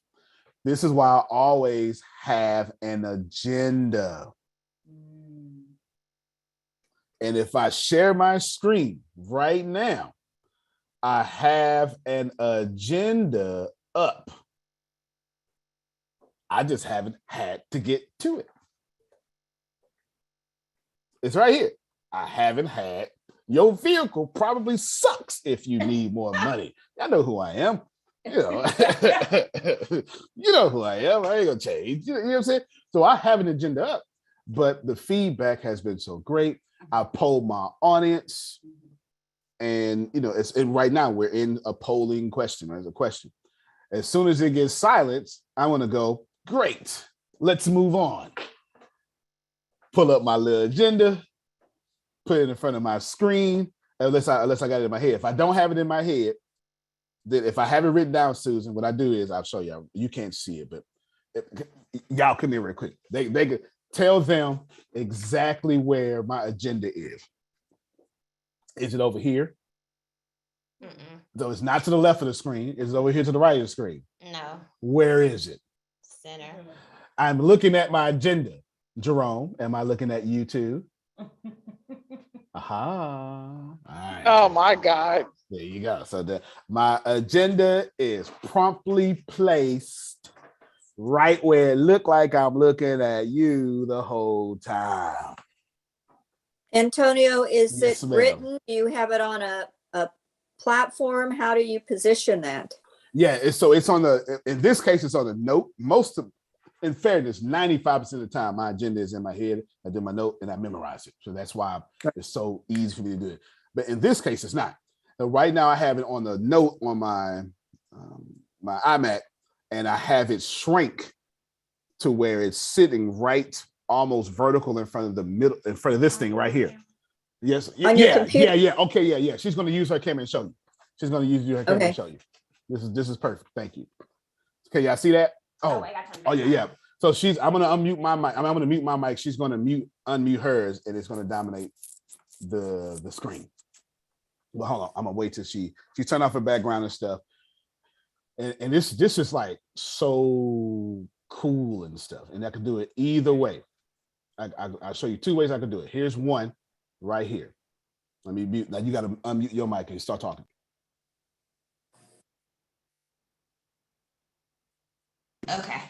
This is why I always have an agenda. And if I share my screen right now, I have an agenda up. I just haven't had to get to it. It's right here. I haven't had. Your vehicle probably sucks if you need more money. Y'all know who I am. You know, you know who I am. I ain't gonna change. You know what I'm saying? So I have an agenda up, but the feedback has been so great. I polled my audience, and right now we're in a polling question. There's a question. As soon as it gets silenced, I want to go, great, let's move on. Pull up my little agenda, put it in front of my screen, unless I got it in my head. If I don't have it in my head, then if I have it written down, Susan, what I do is I'll show y'all. You can't see it, but y'all come in real quick. They could tell them exactly where my agenda is. Is it over here? So it's not to the left of the screen. It's over here to the right of the screen. No. Where is it? Center. I'm looking at my agenda. Jerome, am I looking at you too? Aha. All right. Oh my God. There you go. So my agenda is promptly placed right where it looked like I'm looking at you the whole time. Antonio, is Yes, it ma'am. written? Do you have it on a platform? How do you position that? Yeah, it's on in this case, it's on the note. in fairness, 95% of the time, my agenda is in my head. I do my note and I memorize it. So that's why it's so easy for me to do it. But in this case, it's not. So right now, I have it on the note on my my iMac, and I have it shrink to where it's sitting right almost vertical in front of the middle, in front of this thing right here. Yes. Yeah. Okay. Yeah. She's going to use her camera and show you. She's going to use her camera and show you. This is perfect. Thank you. Okay. Y'all see that? Oh yeah. So I'm going to unmute my mic. I'm going to mute my mic. She's going to unmute hers, and it's going to dominate the screen. Well, hold on. I'm going to wait till she turned off her background and stuff. And this is like so cool and stuff. And I can do it either way. I'll show you two ways I can do it. Here's one right here. Let me mute. Now you got to unmute your mic and start talking. Okay.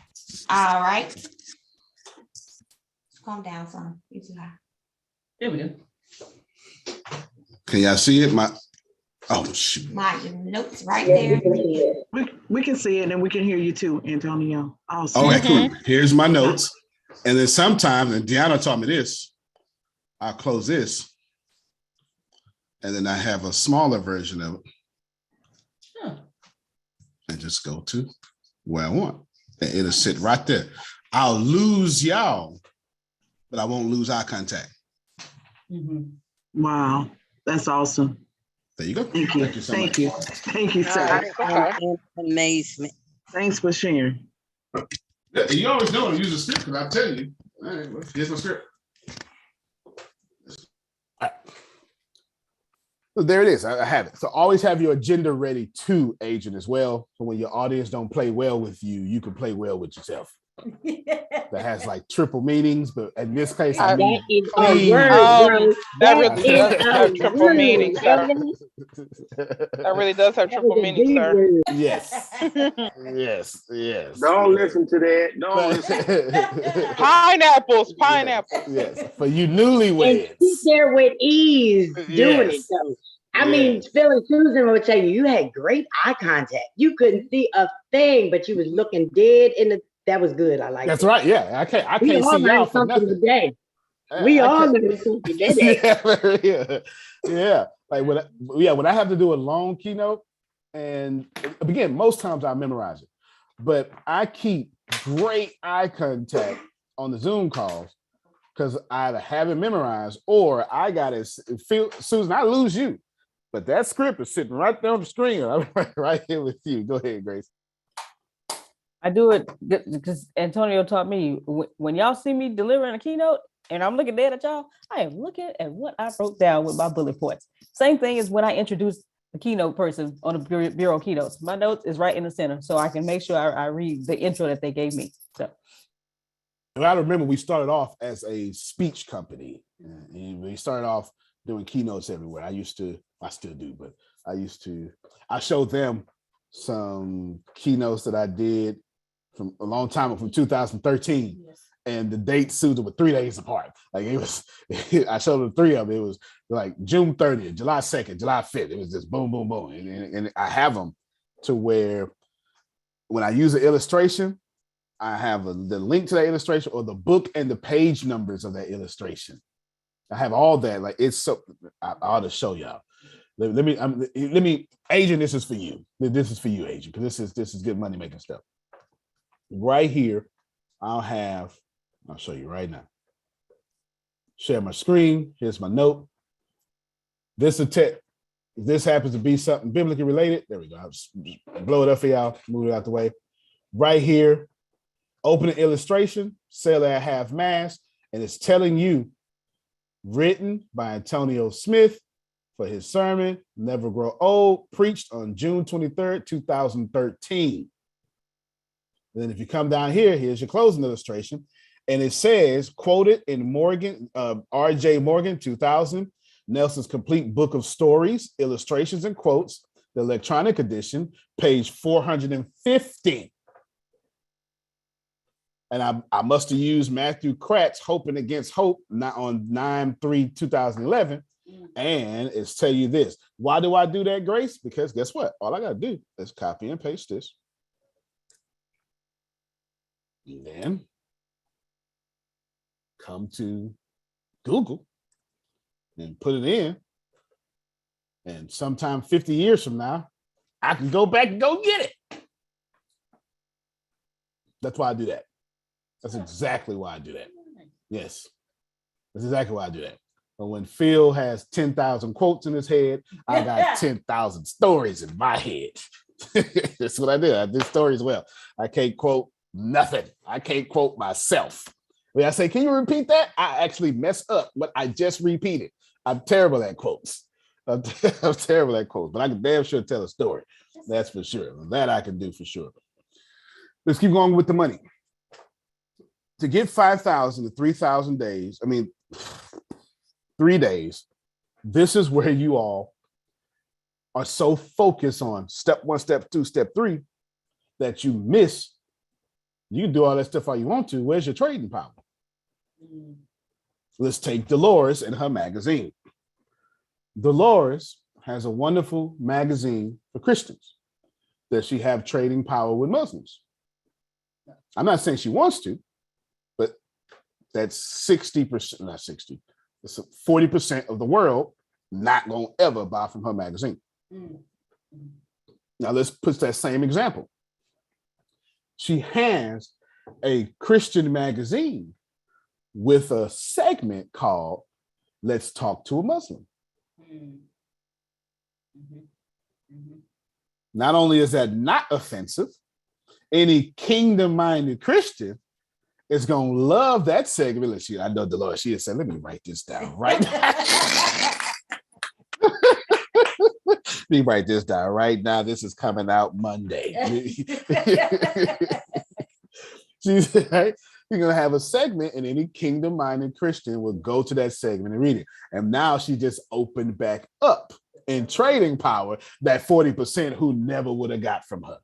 All right. Calm down, son. You too high. There we go. Can y'all see it? Shoot. My notes right there. We can see it and we can hear you too, Antonio. Okay, cool. Here's my notes. And then sometimes, and Deanna taught me this, I'll close this. And then I have a smaller version of it. And just go to where I want. And it'll sit right there. I'll lose y'all, but I won't lose eye contact. Wow, that's awesome. There you go. Thank you. Thank you so much. Thank you, sir. Amazement. Thanks for sharing. You always know to use a script because I tell you. All right, well, here's my script. All right. So there it is. I have it. So always have your agenda ready to agent as well. So when your audience don't play well with you, you can play well with yourself. That has like triple meanings, but in this case, I mean, that really does have triple meaning, sir. That really does have triple meaning, sir. Yes. Yes. Don't listen to that. Don't listen. Pineapples. Yes. For you newlyweds. And sit there with ease doing it though. I mean, Phil and Susan would tell you had great eye contact. You couldn't see a thing, but you was looking dead in the. That was good. I like. That's right. Yeah, I can't see y'all for nothing today. We all learned something today. Yeah. Like when I have to do a long keynote, and again, most times I memorize it, but I keep great eye contact on the Zoom calls because I either have it memorized or I got it. Susan, I lose you, but that script is sitting right there on the screen. I'm right here with you. Go ahead, Grace. I do it because Antonio taught me when y'all see me delivering a keynote and I'm looking dead at y'all, I am looking at what I wrote down with my bullet points. Same thing as when I introduce the keynote person on the bureau keynotes. My notes is right in the center, so I can make sure I read the intro that they gave me. So, and I remember we started off as a speech company, and we started off doing keynotes everywhere. I still do, but I showed them some keynotes that I did from a long time from 2013. Yes. And the dates, Susan, were 3 days apart. Like it was, I showed them three of them. It was like June 30th, July 2nd, July 5th. It was just boom, boom, boom. And I have them to where when I use an illustration, I have the link to that illustration or the book and the page numbers of that illustration. I have all that. Like it's so, I ought to show y'all. Let me, Agent, this is for you. This is for you, Agent, because this is good money making stuff. Right here, I'll show you right now. Share my screen. Here's my note. This happens to be something biblically related. There we go. I'll just blow it up for y'all. Move it out the way. Right here, open an illustration. Sailor at half mast, and it's telling you, written by Antonio Smith for his sermon, Never Grow Old, preached on June 23rd, 2013. And then if you come down here, here's your closing illustration. And it says, quoted in Morgan, R.J. Morgan, 2000, Nelson's Complete Book of Stories, Illustrations and Quotes, the electronic edition, page 450. And I must have used Matthew Kratz, Hoping Against Hope, not on 9/3/2011. And it's tell you this. Why do I do that, Grace? Because guess what? All I got to do is copy and paste this. And then come to Google and put it in. And sometime 50 years from now, I can go back and go get it. That's why I do that. That's exactly why I do that. Yes. That's exactly why I do that. But when Phil has 10,000 quotes in his head, I got 10,000 stories in my head. That's what I do. I do stories well. I can't quote nothing. I can't quote myself. When I say, can you repeat that? I actually mess up what I just repeated. I'm terrible at quotes. I'm terrible at quotes, but I can damn sure tell a story. That's for sure. That I can do for sure. Let's keep going with the money. To get 5,000 to 3,000 days, 3 days, this is where you all are so focused on step 1, step 2, step 3 that you miss. You can do all that stuff all you want to. Where's your trading power? Let's take Dolores and her magazine. Dolores has a wonderful magazine for Christians that she have trading power with Muslims. I'm not saying she wants to, but that's 60%, not 60, it's 40% of the world not going to ever buy from her magazine. Now let's put that same example. She has a Christian magazine with a segment called Let's Talk to a Muslim. Not only is that not offensive, any kingdom-minded Christian is going to love that segment. I know Dolores, she said, let me write this down right now. Let me write this down right now. This is coming out Monday. She's right. You're going to have a segment, and any kingdom-minded Christian will go to that segment and read it. And now she just opened back up in trading power that 40% who never would have got from her.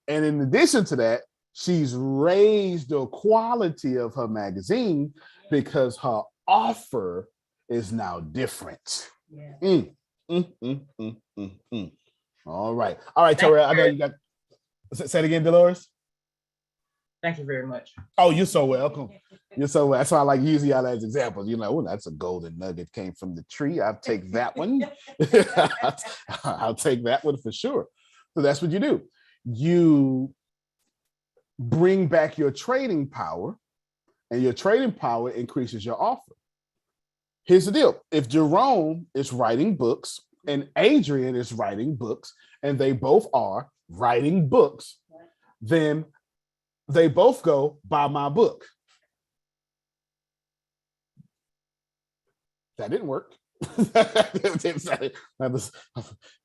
And in addition to that, she's raised the quality of her magazine because her offer is now different. Yeah. All right. Terrell, I know you got, say it again, Dolores. Thank you very much. Oh, you're so welcome. You're so welcome. That's why I like using y'all as examples. You're like, oh, that's a golden nugget came from the tree. I'll take that one. I'll take that one for sure. So that's what you do. You bring back your trading power, and your trading power increases your offer. Here's the deal. If Jerome is writing books and Adrian is writing books, and they both are writing books, then they both go buy my book. That didn't work. I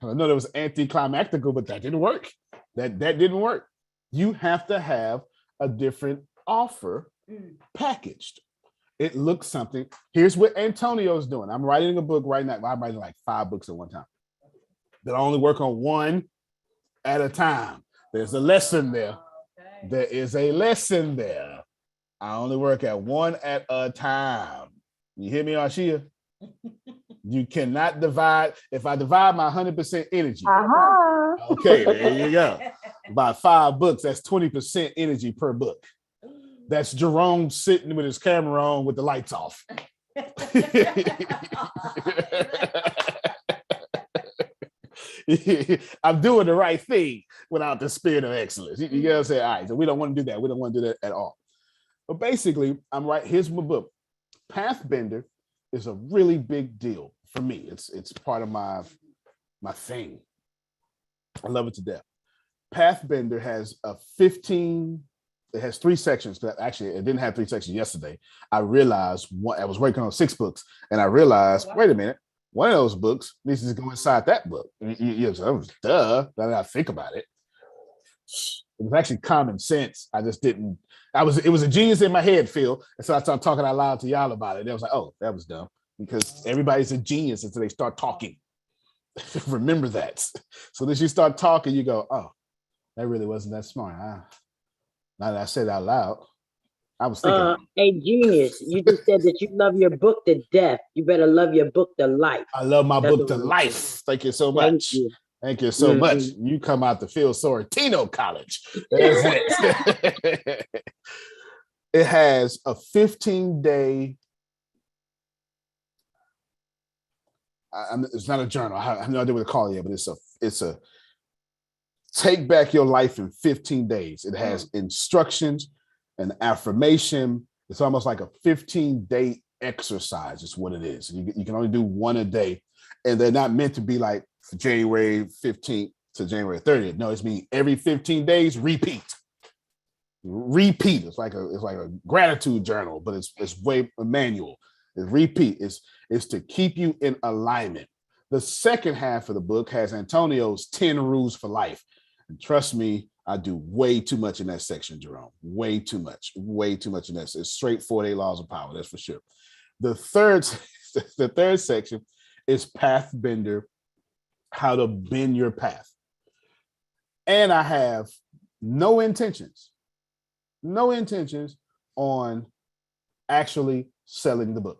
know that was anticlimactical, but that didn't work. That didn't work. You have to have a different offer packaged. It looks something. Here's what Antonio's doing. I'm writing a book right now. I'm writing like 5 books at one time. But I only work on one at a time. There's a lesson there. There is a lesson there. I only work at one at a time. You hear me, Arshia? You cannot divide. If I divide my 100% energy, okay, there you go. About 5 books, that's 20% energy per book. That's Jerome sitting with his camera on with the lights off. I'm doing the right thing without the spirit of excellence. You know what I'm saying? All right, so we don't want to do that. We don't want to do that at all. But basically, I'm right. Here's my book. Pathbender is a really big deal for me. It's part of my thing. I love it to death. Pathbender has it has 3 sections. Actually, it didn't have 3 sections yesterday. I realized I was working on 6 books, and I realized, wait a minute, one of those books needs to go inside that book. Yes, that was duh. Now that I think about it, it was actually common sense. I just didn't. It was a genius in my head, Phil. And so I started talking out loud to y'all about it. And I was like, oh, that was dumb. Because everybody's a genius until they start talking. Remember that. So then you start talking, you go, oh, that really wasn't that smart. Now that I said it out loud, I was thinking. Hey, genius, you just said that you love your book to death. You better love your book to life. I love my book to life. Thank you so much. Thank you so much. You come out the Phil Sorrentino College. That's it. It has a 15-day. It's not a journal. I have no idea what to call it yet, but it's a take back your life in 15 days. It has instructions and affirmation. It's almost like a 15-day exercise is what it is. You can only do one a day, and they're not meant to be like January 15th to January 30th. No, it's mean every 15 days, repeat. It's like a gratitude journal, but it's way a manual. It's repeat. It's to keep you in alignment. The second half of the book has Antonio's 10 rules for life. And trust me, I do way too much in that section, Jerome. Way too much in that. It's straight 4-day laws of power, that's for sure. The third section is Pathbender, how to bend your path. And I have no intentions on actually selling the book.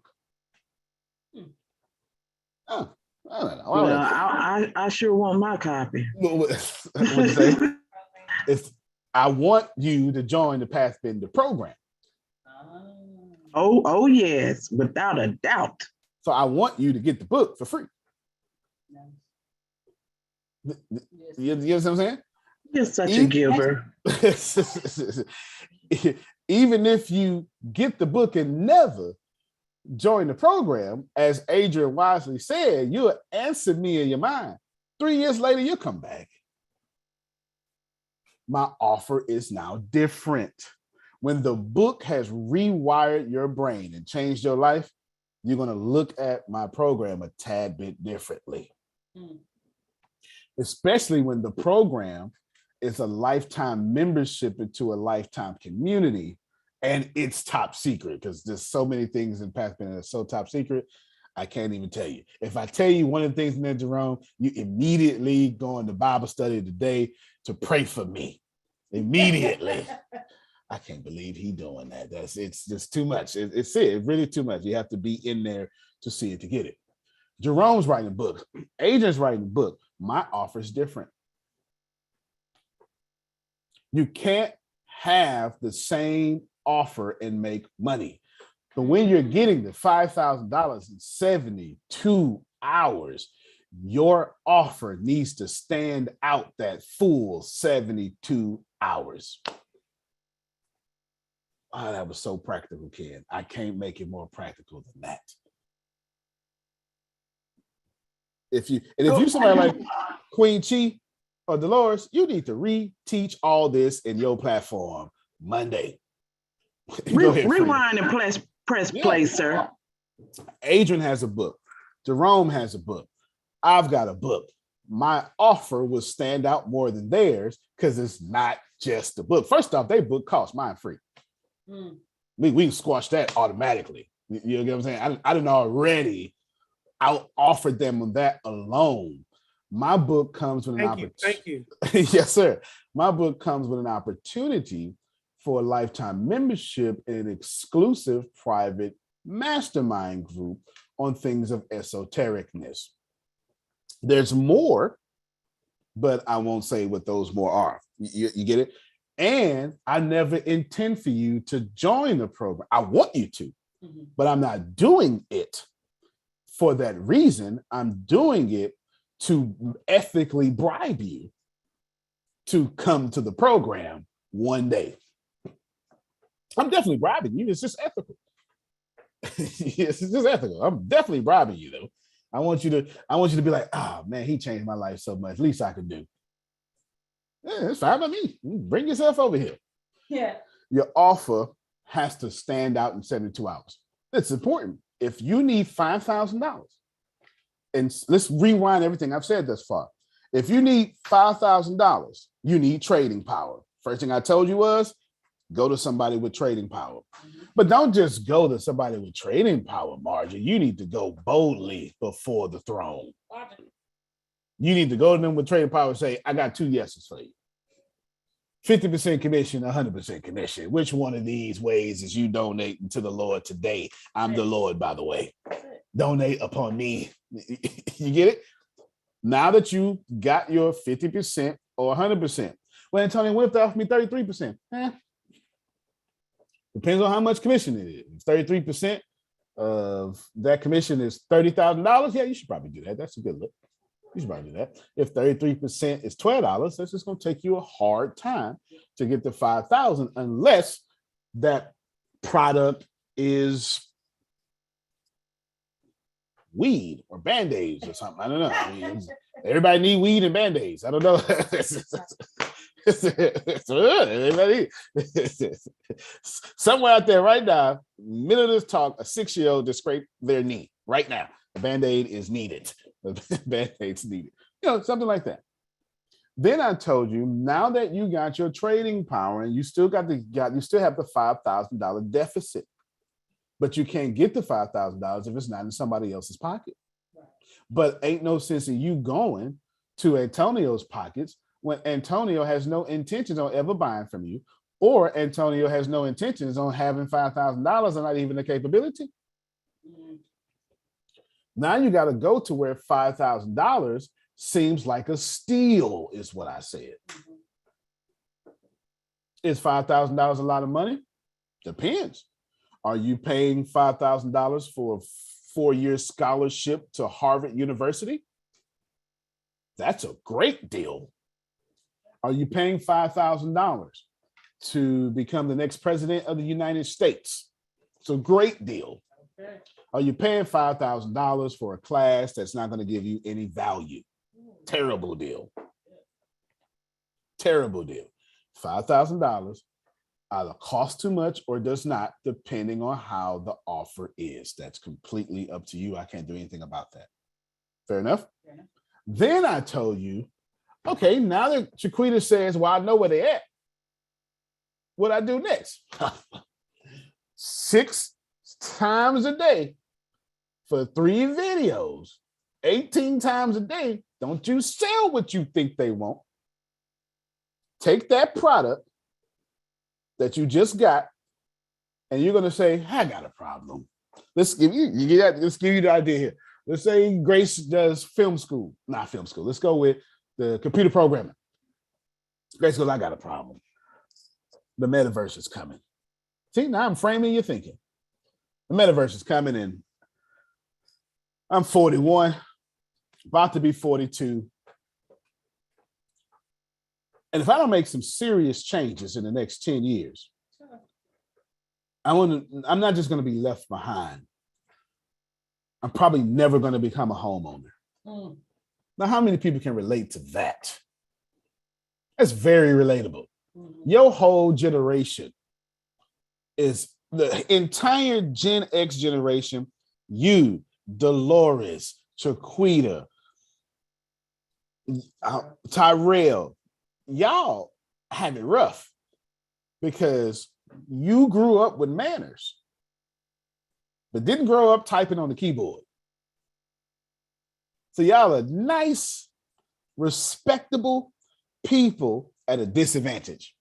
I don't know. Well, I sure want my copy. I want you to join the Pathbender program. Oh yes, without a doubt. So I want you to get the book for free. You know what I'm saying? You're such a giver. Even if you get the book and never join the program, as Adrian wisely said, you'll answer me in your mind. 3 years later, you'll come back. My offer is now different. When the book has rewired your brain and changed your life, you're going to look at my program a tad bit differently. Especially when the program is a lifetime membership into a lifetime community, and it's top secret, because there's so many things in Pathbender that's so top secret, I can't even tell you. If I tell you one of the things in there, Jerome, you immediately go into Bible study today to pray for me. Immediately. I can't believe he doing that. It's just too much. It's really too much. You have to be in there to see it, to get it. Jerome's writing a book. Adrian's writing a book. My offer is different. You can't have the same offer and make money. But when you're getting the $5,000 in 72 hours, your offer needs to stand out that full 72 hours. Oh, that was so practical, Ken. I can't make it more practical than that. If you somebody like Queen Chi or Dolores, you need to reteach all this in your platform Monday. Rewind and press play, sir. Adrian has a book. Jerome has a book. I've got a book. My offer will stand out more than theirs because it's not just the book. First off, their book costs, mine free. We can squash that automatically. You know what I'm saying? I didn't already out offered them on that alone. My book comes with an opportunity. Thank you. Yes, sir. My book comes with an opportunity for a lifetime membership in an exclusive private mastermind group on things of esotericness. There's more, but I won't say what those more are. You get it? And I never intend for you to join the program. I want you to, but I'm not doing it for that reason. I'm doing it to ethically bribe you to come to the program one day. I'm definitely bribing you. It's just ethical. Yes, it's just ethical. I'm definitely bribing you, though. I want you to be like, oh man, he changed my life so much. Least I could do. Yeah, it's fine by me. Bring yourself over here. Yeah. Your offer has to stand out in 72 hours. It's important. If you need $5,000, and let's rewind everything I've said thus far. If you need $5,000, you need trading power. First thing I told you was go to somebody with trading power. But don't just go to somebody with trading power, Margie. You need to go boldly before the throne. You need to go to them with trading power and say, I got 2 yeses for you. 50% commission, 100% commission. Which one of these ways is you donating to the Lord today? I'm the Lord, by the way. Donate upon me. You get it? Now that you got your 50% or 100%. Well, Antonio, what if they offer me 33%? Depends on how much commission it is. If 33% of that commission is $30,000, yeah, you should probably do that. That's a good look. You should probably do that. If 33% is $12, that's just going to take you a hard time to get to 5,000 unless that product is weed or Band-Aids or something. I don't know. I mean, everybody need weed and Band-Aids. I don't know. Somewhere out there right now, middle of this talk, a 6-year-old just scraped their knee right now. A Band-Aid is needed. Band-Aid's needed. Something like that. Then I told you, now that you got your trading power and you still have the $5,000 deficit, but you can't get the $5,000 if it's not in somebody else's pocket. Right. But ain't no sense in you going to Antonio's pockets when Antonio has no intentions on ever buying from you, or Antonio has no intentions on having $5,000 and not even the capability. Mm-hmm. Now you got to go to where $5,000 seems like a steal, is what I said. Mm-hmm. Is $5,000 a lot of money? Depends. Are you paying $5,000 for a 4-year scholarship to Harvard University? That's a great deal. Are you paying $5,000 to become the next president of the United States? It's a great deal. Okay. Are you paying $5,000 for a class that's not going to give you any value? Terrible deal. Terrible deal. $5,000 either costs too much or does not, depending on how the offer is. That's completely up to you. I can't do anything about that. Fair enough? Fair enough. Then I told you, okay, now that Chiquita says, well, I know where they're at, what I do next? 6 times a day for 3 videos, 18 times a day. Don't you sell what you think they want. Take that product that you just got, and you're going to say, I got a problem. Let's give you the idea here. Let's say Grace does film school, not film school. Let's go with the computer programming. Grace goes, I got a problem. The metaverse is coming. See, now I'm framing your thinking. The metaverse is coming, and I'm 41, about to be 42. And if I don't make some serious changes in the next 10 years, I'm not just going to be left behind. I'm probably never going to become a homeowner. Mm. Now, how many people can relate to that? That's very relatable. Mm-hmm. Your whole generation is the entire Gen X generation. You, Dolores, Chiquita, Tyrell, y'all have it rough because you grew up with manners, but didn't grow up typing on the keyboard. So y'all are nice, respectable people at a disadvantage.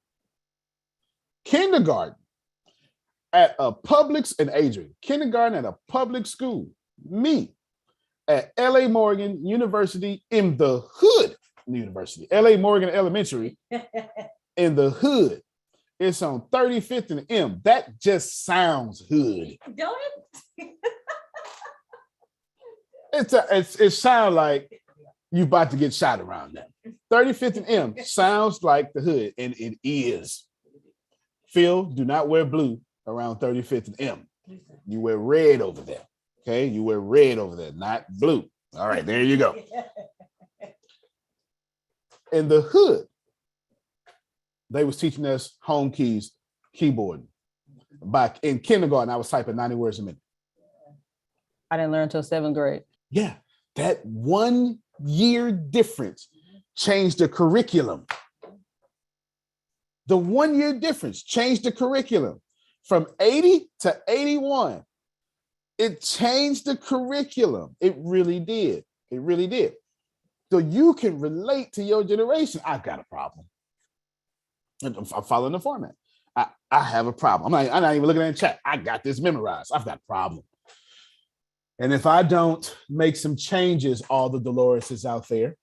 Kindergarten at a Publix, and Adrian, kindergarten at a public school, me at L.A. Morgan University in the hood, University, L.A. Morgan Elementary in the hood. It's on 35th and M. That just sounds hood. Don't it? It sounds like you about to get shot around that. 35th and M sounds like the hood, and it is. Phil, do not wear blue around 35th and M. You wear red over there. Okay, you wear red over there, not blue. All right, there you go. In the hood, they was teaching us home keys, keyboarding. Back in kindergarten, I was typing 90 words a minute. I didn't learn until 7th grade. Yeah, that 1 year difference changed the curriculum. The 1 year difference changed the curriculum from 80 to 81. It changed the curriculum. It really did. It really did. So you can relate to your generation. I've got a problem. I'm following the format. I have a problem. I'm not even looking at the chat. I got this memorized. I've got a problem. And if I don't make some changes, all the Doloreses out there,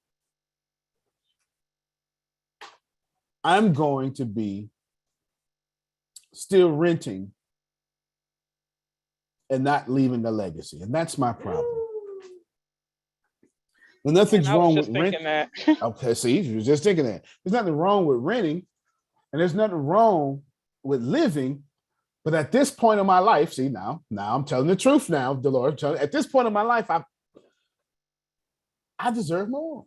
I'm going to be still renting and not leaving a legacy. And that's my problem. Well, nothing's And I was wrong just with rent. thinking that. Okay, see, you were just thinking that. There's nothing wrong with renting, and there's nothing wrong with living. But at this point in my life, see, now I'm telling the truth now, Dolores. At this point in my life, I deserve more.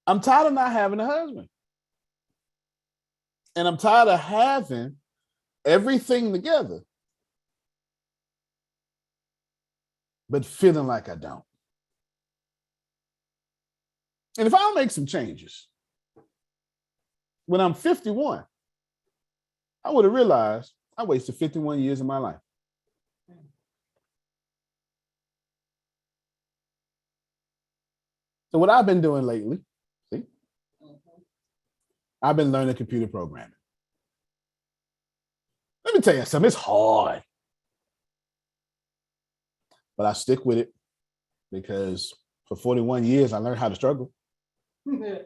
I'm tired of not having a husband. And I'm tired of having everything together, but feeling like I don't. And if I don't make some changes, when I'm 51, I would have realized I wasted 51 years of my life. So what I've been doing lately, see, I've been learning computer programming. Let me tell you something, it's hard. But I stick with it because for 41 years, I learned how to struggle. The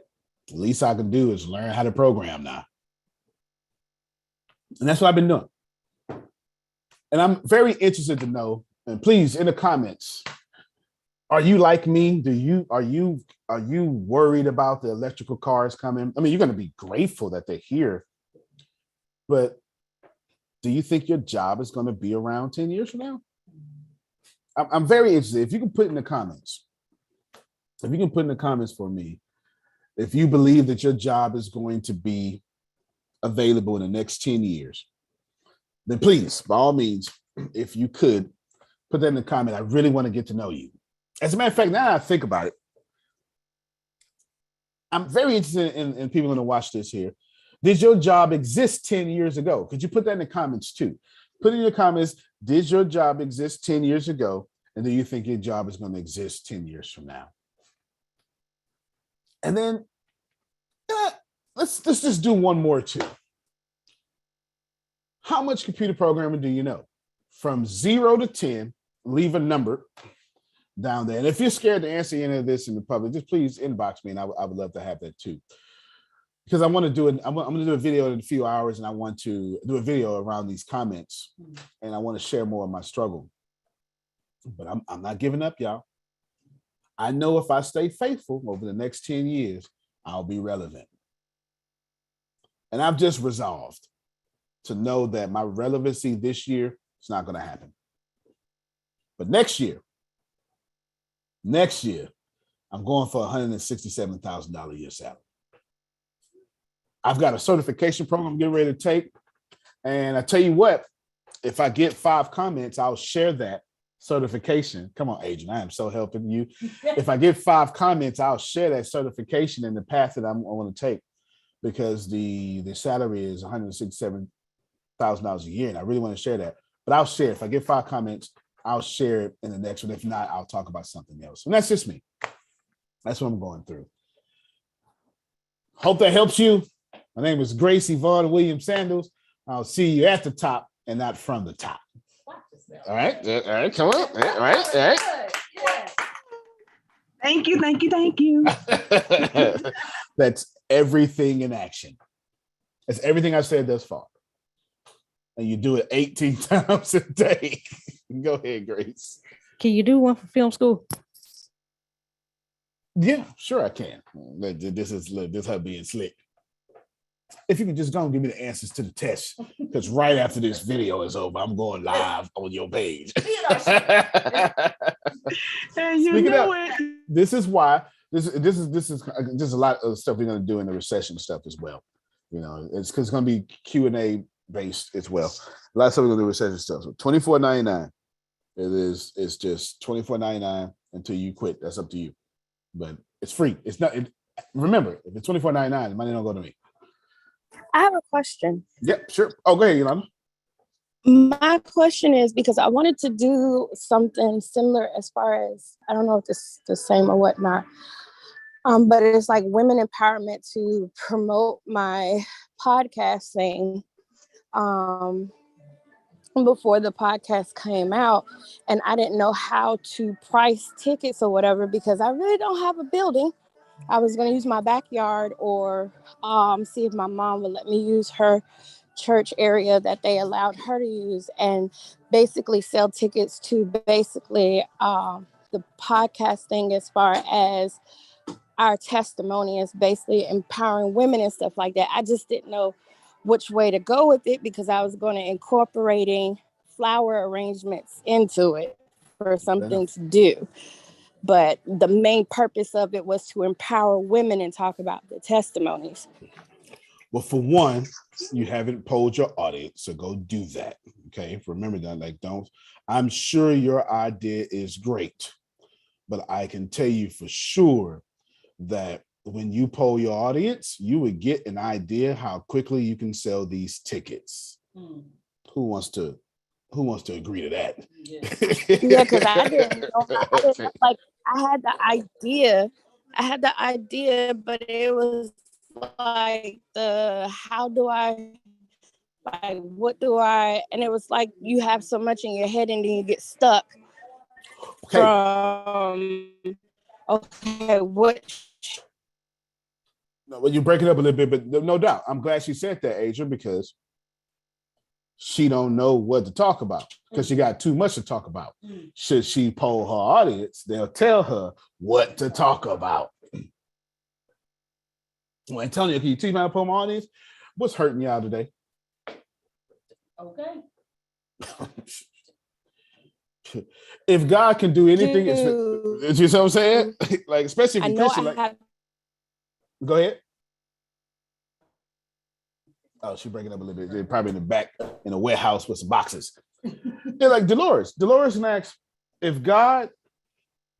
least I can do is learn how to program now. And that's what I've been doing. And I'm very interested to know, and please, in the comments, are you like me? Are you worried about the electrical cars coming? I mean, you're going to be grateful that they're here, but do you think your job is going to be around 10 years from now? I'm very interested. If you can put in the comments, for me, if you believe that your job is going to be available in the next 10 years, then please, by all means, if you could put that in the comment. I really want to get to know you. As a matter of fact, now that I think about it, I'm very interested in people going to watch this here. Did your job exist 10 years ago? Could you put that in the comments too? Put in your comments, did your job exist 10 years ago? And do you think your job is going to exist 10 years from now? And then let's just do one more too. How much computer programming do you know? From 0 to 10, leave a number down there. And if you're scared to answer any of this in the public, just please inbox me, and I would love to have that too. Because I want to do it. I'm going to do a video in a few hours, and I want to do a video around these comments, and I want to share more of my struggle. But I'm not giving up, y'all. I know if I stay faithful over the next 10 years, I'll be relevant. And I've just resolved to know that my relevancy this year is not going to happen. But next year, I'm going for $167,000 a year salary. I've got a certification program I'm getting ready to take. And I tell you what, if I get 5 comments, I'll share that certification. Come on, Adrian, I am so helping you. If I get 5 comments, I'll share that certification in the path that I want to take, because the salary is $167,000 a year, and I really want to share that. But I'll share. If I get 5 comments, I'll share it in the next one. If not, I'll talk about something else. And that's just me. That's what I'm going through. Hope that helps you. My name is Grace Yvonne Williams Sandals. I'll see you at the top and not from the top. All right, come on. All right. Thank you. That's everything in action. That's everything I've said thus far. And you do it 18 times a day. Go ahead, Grace. Can you do one for film school? Yeah, sure I can. This is her being slick. If you could just go and give me the answers to the test, because right after this video is over, I'm going live on your page. And you know it. This is why this is just a lot of stuff we're going to do in the recession stuff as well. You know, it's because it's going to be Q&A based as well. A lot of stuff we're going to do recession stuff. So $24.99. It's just $24.99 until you quit. That's up to you. But it's free. It's not. Remember, if it's $24.99, the money don't go to me. I have a question. Yep, sure. Oh, go ahead, Yolanda. My question is, because I wanted to do something similar as far as, I don't know if it's the same or whatnot, but it's like women empowerment to promote my podcasting. before the podcast came out, and I didn't know how to price tickets or whatever because I really don't have a building. I was going to use my backyard or see if my mom would let me use her church area that they allowed her to use and basically sell tickets to basically the podcast thing as far as our testimony is basically empowering women and stuff like that. I just didn't know which way to go with it because I was going to incorporating flower arrangements into it for something to do. But the main purpose of it was to empower women and talk about the testimonies. Well, for one, you haven't polled your audience, so go do that. Okay, remember that. Like, don't. I'm sure your idea is great, but I can tell you for sure that when you poll your audience, you would get an idea how quickly you can sell these tickets. Who wants to agree to that? Yeah, because I didn't know, like I had the idea, but it was like what do I, and it was like you have so much in your head and then you get stuck from what. No, well, you break it up a little bit, but no doubt. I'm glad she said that, Adrian, because she don't know what to talk about because she got too much to talk about. Should she poll her audience, they'll tell her what to talk about. Well, Antonio, can you teach me how to poll my audience? What's hurting y'all today? Okay. If God can do anything, you see what I'm saying? Like, especially if you're Christian, like, go ahead. Oh, she's breaking up a little bit. They're probably in the back in a warehouse with some boxes. They're like Dolores. Dolores asks, if God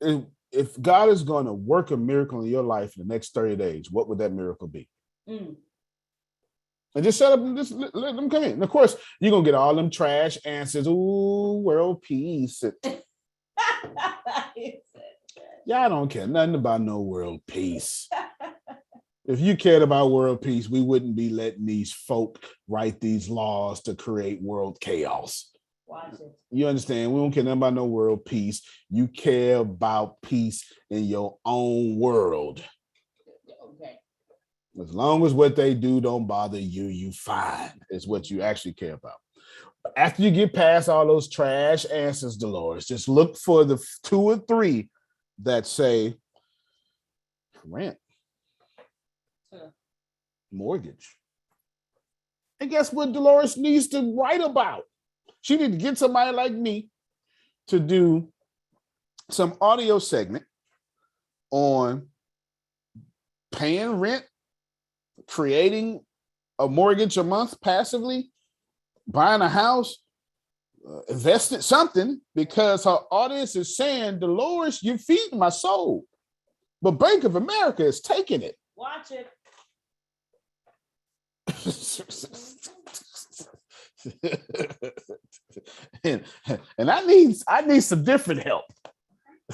is going to work a miracle in your life in the next 30 days, what would that miracle be? And just shut up and just let them come in. And of course, you're going to get all them trash answers. Ooh, world peace. Y'all don't care nothing about no world peace. If you cared about world peace, we wouldn't be letting these folk write these laws to create world chaos. Watch it. You understand? We don't care nothing about no world peace. You care about peace in your own world. Okay. As long as what they do don't bother you, you fine. It's what you actually care about. But after you get past all those trash answers, Dolores, just look for the 2 or 3 that say rent. Mortgage. And guess what Dolores needs to write about? She needs to get somebody like me to do some audio segment on paying rent, creating a mortgage a month passively, buying a house, investing something, because her audience is saying, Dolores, you're feeding my soul. But Bank of America is taking it. Watch it. and I need some different help.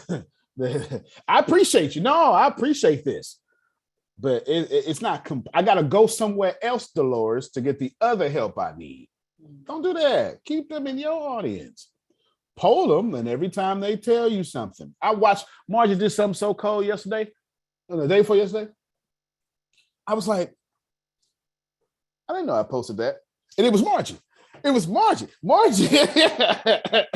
I appreciate you. No, I appreciate this, but it's not. I got to go somewhere else, Dolores, to get the other help I need. Don't do that. Keep them in your audience. Poll them, and every time they tell you something, I watched Margie did something so cold yesterday, the day before yesterday. I was like, I didn't know I posted that. And it was Margie. It was Margie. Margie. I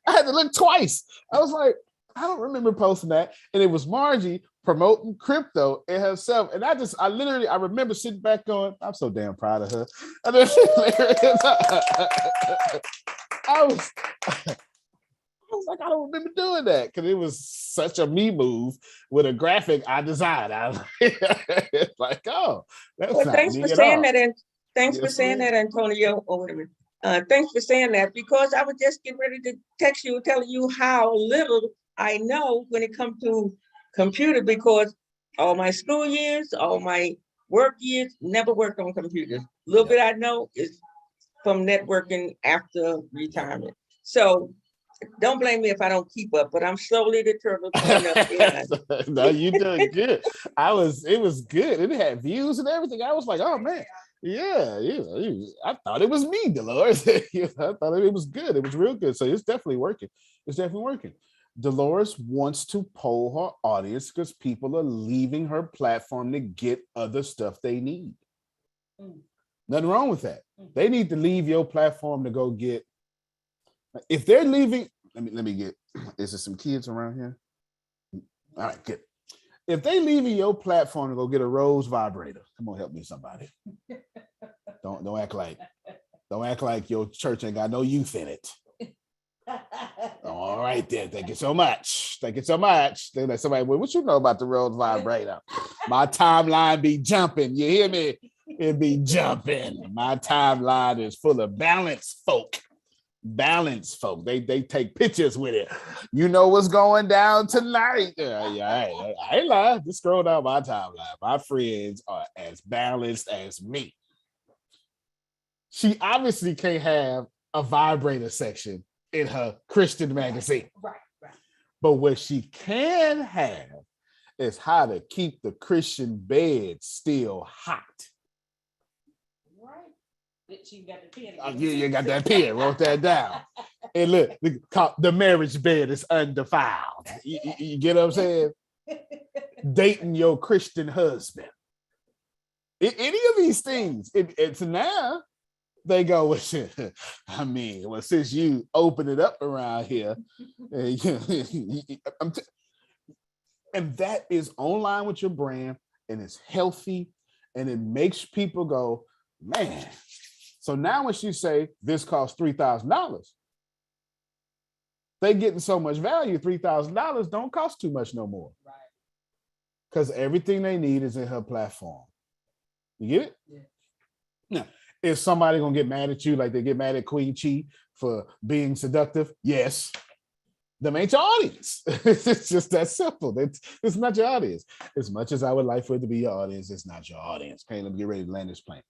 had to look twice. I was like, I don't remember posting that. And it was Margie promoting crypto and herself. And I remember sitting back going, I'm so damn proud of her. And then, I was like, I don't remember doing that because it was such a me move with a graphic I designed. I was like, oh, that's well, not thanks me for at saying all. that, and thanks Yes, for saying ma'am. that, Antonio. Oh, wait a minute. Thanks for saying that, because I was just getting ready to text you, telling you how little I know when it comes to computer, because all my school years, all my work years, never worked on computers. A little bit I know is from networking after retirement. So don't blame me if I don't keep up, but I'm slowly the turtle coming up behind. No, you doing good. It was good. It had views and everything. I was like, oh man, Yeah, I thought it was me, Dolores. I thought it was good. It was real good. So it's definitely working. It's definitely working. Dolores wants to poll her audience because people are leaving her platform to get other stuff they need. Nothing wrong with that. They need to leave your platform to go get. If they're leaving, let me get. Is there some kids around here? All right, good. If they leaving your platform to go get a Rose vibrator, come on, help me, somebody. Don't act like your church ain't got no youth in it. All right, then. Thank you so much. Thank you so much. Then like somebody, well, what you know about the Rose vibrator? My timeline be jumping. You hear me? It be jumping. My timeline is full of balanced folk. They take pictures with it. You know what's going down tonight. I ain't lying. Just scroll down my timeline. My friends are as balanced as me. She obviously can't have a vibrator section in her Christian magazine. Right. But what she can have is how to keep the Christian bed still hot. She got the pen. You got that pen. Wrote that down. And look, the marriage bed is undefiled. You get what I'm saying? Dating your Christian husband. Any of these things. It's now they go, I mean, well, since you open it up around here, and that is online with your brand, and it's healthy, and it makes people go, man. So now when she say this costs $3,000, they getting so much value, $3,000 don't cost too much no more. Right. Because everything they need is in her platform. You get it? Yeah. Now, is somebody gonna get mad at you like they get mad at Queen Chi for being seductive? Yes. Them ain't your audience. It's just that simple. It's not your audience. As much as I would like for it to be your audience, it's not your audience. Okay, let me get ready to land this plane.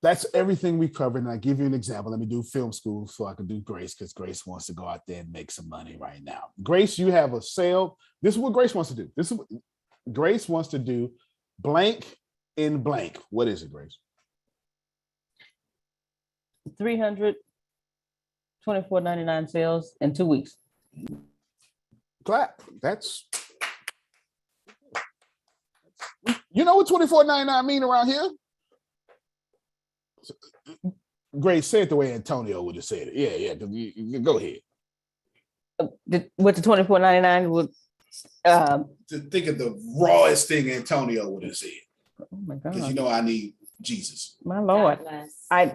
That's everything we covered. And I give you an example. Let me do film school so I can do Grace, because Grace wants to go out there and make some money right now. Grace, you have a sale. This is what Grace wants to do. This is what Grace wants to do. Blank in blank. What is it, Grace? 324.99 sales in 2 weeks. Clap. That's. You know what $24.99 mean around here? Grace, say it the way Antonio would have said it. Yeah. Go ahead. With the $24.99 would to think of the rawest thing Antonio would have said. Oh my God. Because you know I need Jesus. My Lord. I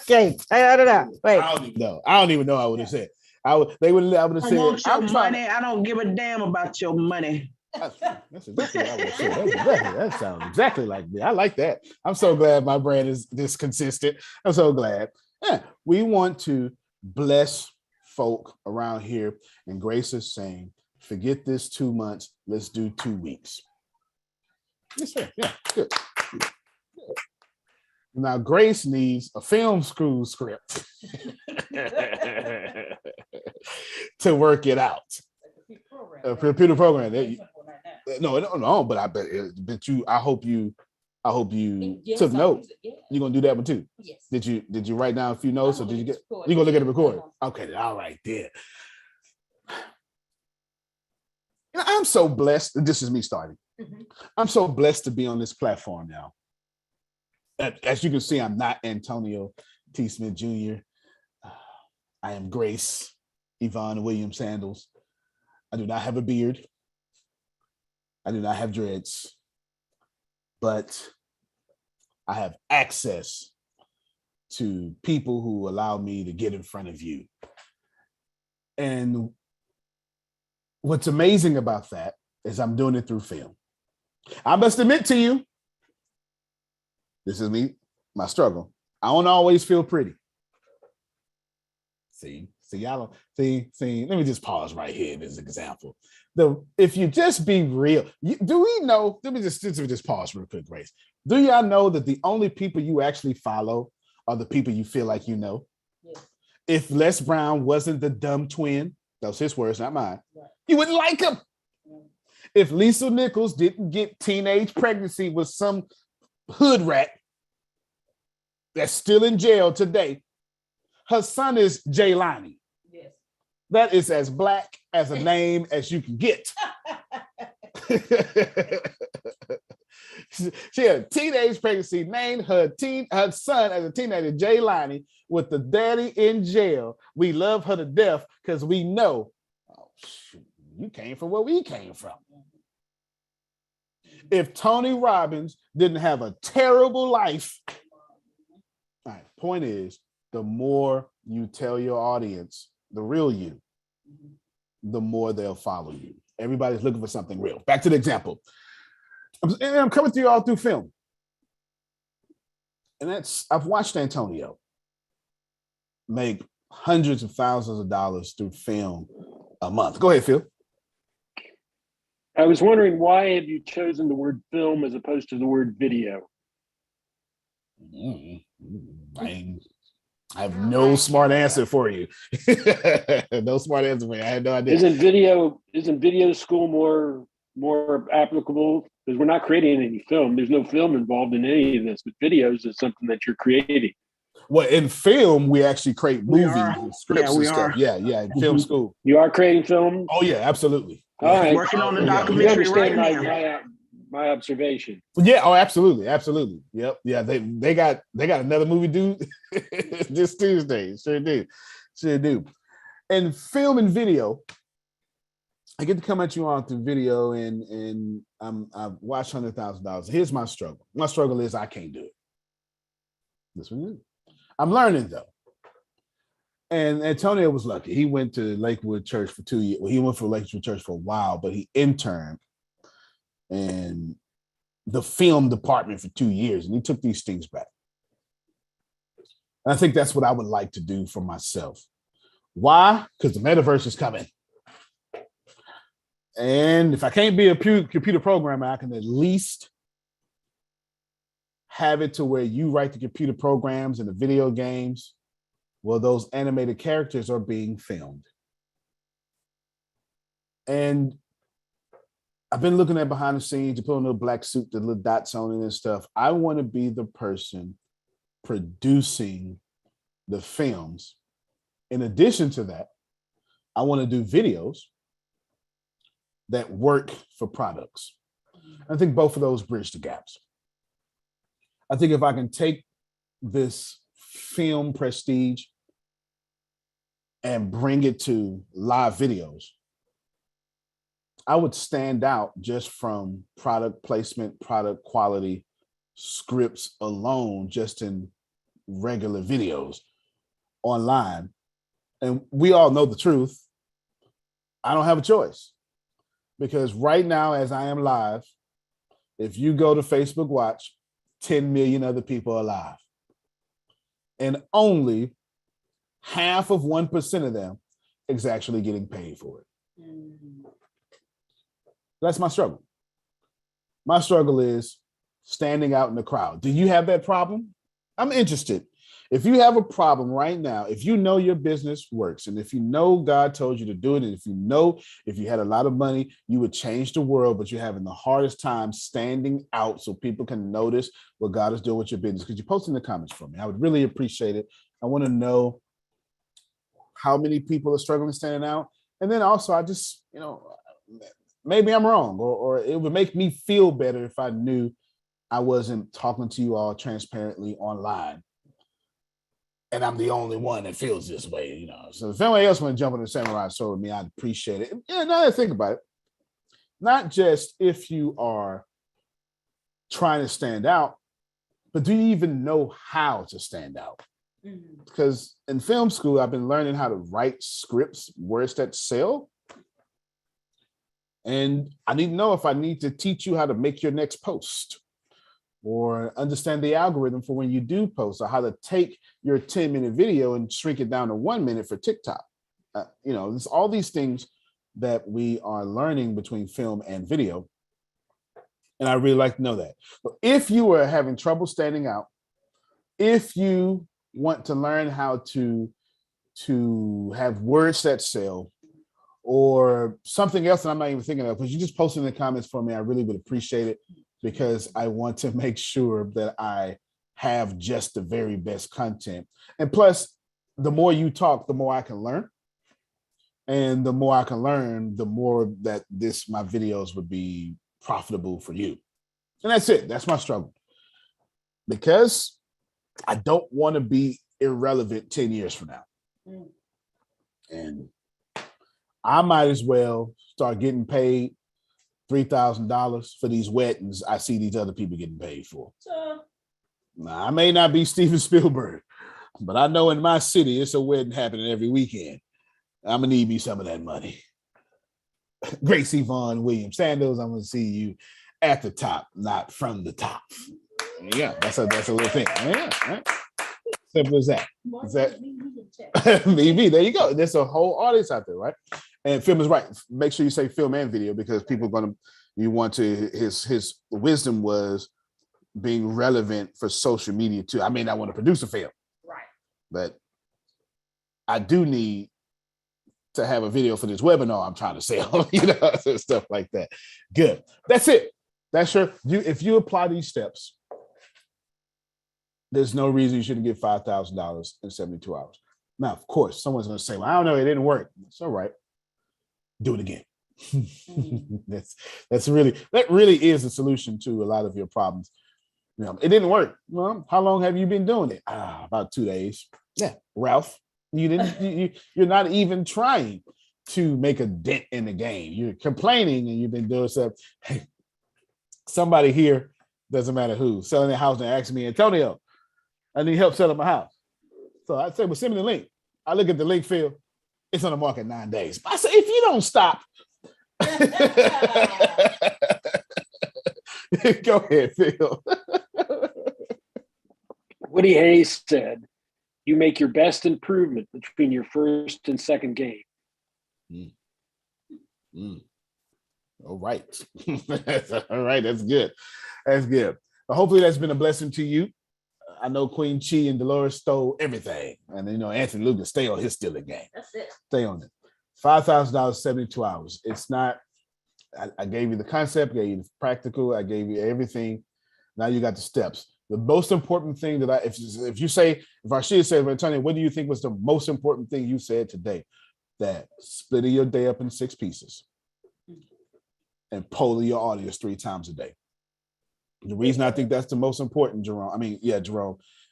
can't. I don't know. Wait. I don't even know I would have said. I would have said, want your money. I don't give a damn about your money. That's exactly what I would have said. That sounds exactly like me. I like that. I'm so glad my brand is this consistent. I'm so glad. Yeah, we want to bless folk around here. And Grace is saying, forget this 2 months. Let's do 2 weeks. Yes, sir. Yeah, good. Now, Grace needs a film school script to work it out. A computer program. No, but I bet you. I hope you took notes. You're gonna do that one too. Yes. Did you write down a few notes, or did you get? You gonna look at the recording? Okay, all right, there. I'm so blessed. This is me starting. Mm-hmm. I'm so blessed to be on this platform now. As you can see, I'm not Antonio T. Smith Jr. I am Grace Yvonne Williams Sandals. I do not have a beard. I do not have dreads, but I have access to people who allow me to get in front of you. And what's amazing about that is I'm doing it through film. I must admit to you, this is me, my struggle. I don't always feel pretty. See, y'all see, let me just pause right here in this example. If you just be real, do we know, let me just pause real quick, Grace. Do y'all know that the only people you actually follow are the people you feel like you know? Yes. If Les Brown wasn't the dumb twin, that was his words, not mine, right, you wouldn't like him. Yeah. If Lisa Nichols didn't get teenage pregnancy with some hood rat that's still in jail today, her son is Jaylani. Yes. That is as black as a name as you can get. She had a teenage pregnancy, named her son as a teenager, Jaylani, with the daddy in jail. We love her to death because we know, oh, shoot, you came from where we came from. If Tony Robbins didn't have a terrible life, all right, point is, the more you tell your audience the real you, the more they'll follow you. Everybody's looking for something real. Back to the example. I'm coming to you all through film. And I've watched Antonio make hundreds of thousands of dollars through film a month. Go ahead, Phil. I was wondering, why have you chosen the word film as opposed to the word video? I have no smart answer for you. No smart answer for you. I had no idea. Isn't video school more applicable? Because we're not creating any film. There's no film involved in any of this, but videos is something that you're creating. Well, in film, we actually create movies and scripts and stuff. Yeah, in film school. You are creating film? Oh, yeah, absolutely. All right. Working on the documentary right now. My observation. Yeah, oh, absolutely. Yep. Yeah, they got another movie due this Tuesday. Sure do. And film and video, I get to come at you on through video, and I've watched $100,000. Here's my struggle. My struggle is I can't do it. This one is. I'm learning though. And Antonio was lucky. He went to Lakewood Church for 2 years. Well, he went for Lakewood Church for a while, but he interned in the film department for 2 years, and he took these things back. And I think that's what I would like to do for myself. Why? Because the metaverse is coming. And if I can't be a computer programmer, I can at least have it to where you write the computer programs and the video games. Well, those animated characters are being filmed. And I've been looking at behind the scenes, you put on a little black suit, the little dots on it and stuff. I want to be the person producing the films. In addition to that, I want to do videos that work for products. I think both of those bridge the gaps. I think if I can take this film prestige and bring it to live videos, I would stand out just from product placement, product quality, scripts alone, just in regular videos online. And we all know the truth. I don't have a choice, because right now, as I am live, if you go to Facebook Watch, 10 million other people are live. And only half of 1% of them is actually getting paid for it. That's my struggle. My struggle is standing out in the crowd. Do you have that problem? I'm interested. If you have a problem right now, if you know your business works, and if you know God told you to do it, and if you know if you had a lot of money, you would change the world, but you're having the hardest time standing out so people can notice what God is doing with your business, could you post in the comments for me? I would really appreciate it. I want to know how many people are struggling standing out. And then also, I just, maybe I'm wrong, or it would make me feel better if I knew I wasn't talking to you all transparently online, and I'm the only one that feels this way, So if anyone else want to jump on the samurai sword with me, I'd appreciate it. Yeah, now that I think about it, not just if you are trying to stand out, but do you even know how to stand out? Because in film school, I've been learning how to write scripts, words that sell. And I need to know if I need to teach you how to make your next post, or understand the algorithm for when you do post, or how to take your 10-minute video and shrink it down to 1 minute for TikTok. There's all these things that we are learning between film and video. And I really like to know that. But if you are having trouble standing out, if you want to learn how to have words that sell, or something else that I'm not even thinking of, because you just posted in the comments for me, I really would appreciate it, because I want to make sure that I have just the very best content. And plus, the more you talk, the more I can learn. And the more I can learn, the more that my videos would be profitable for you. And that's it. That's my struggle. Because I don't want to be irrelevant 10 years from now. And I might as well start getting paid $3,000 for these weddings I see these other people getting paid for. Now, I may not be Steven Spielberg, but I know in my city, it's a wedding happening every weekend. I'm going to need me some of that money. Grace Yvonne Williams Sandals, I'm going to see you at the top, not from the top. Yeah, that's a little thing. Yeah, right? Simple as that. Is that me? There you go. There's a whole audience out there, right? And Film is right. Make sure you say film and video, because people are going to, you want to, his wisdom was being relevant for social media too. I may not want to produce a film, right? But I do need to have a video for this webinar I'm trying to sell, stuff like that. Good. That's it. That's if you apply these steps, there's no reason you shouldn't get $5,000 in 72 hours. Now, of course, someone's going to say, well, I don't know, it didn't work. It's all right. Do it again. that really is a solution to a lot of your problems. It didn't work. Well, how long have you been doing it? About 2 days. Yeah, Ralph, you're not even trying to make a dent in the game. You're complaining and you've been doing stuff. Hey, somebody here, doesn't matter who, selling their house and asking me, Antonio, I need help selling my house. So I say, well, send me the link. I look at the link field. It's on the market 9 days. I say, if you don't stop. Go ahead, Phil. Woody Hayes said, you make your best improvement between your first and second game. All right. All right. That's good. That's good. Well, hopefully that's been a blessing to you. I know Queen Chi and Dolores stole everything. And Anthony Lucas, stay on his stealing game. That's it. Stay on it. $5,000, 72 hours. It's not, I gave you the concept, gave you the practical, I gave you everything. Now you got the steps. The most important thing that if Rashid said, Antonio, what do you think was the most important thing you said today? That splitting your day up in 6 pieces and polling your audience 3 times a day. The reason I think that's the most important, Jerome,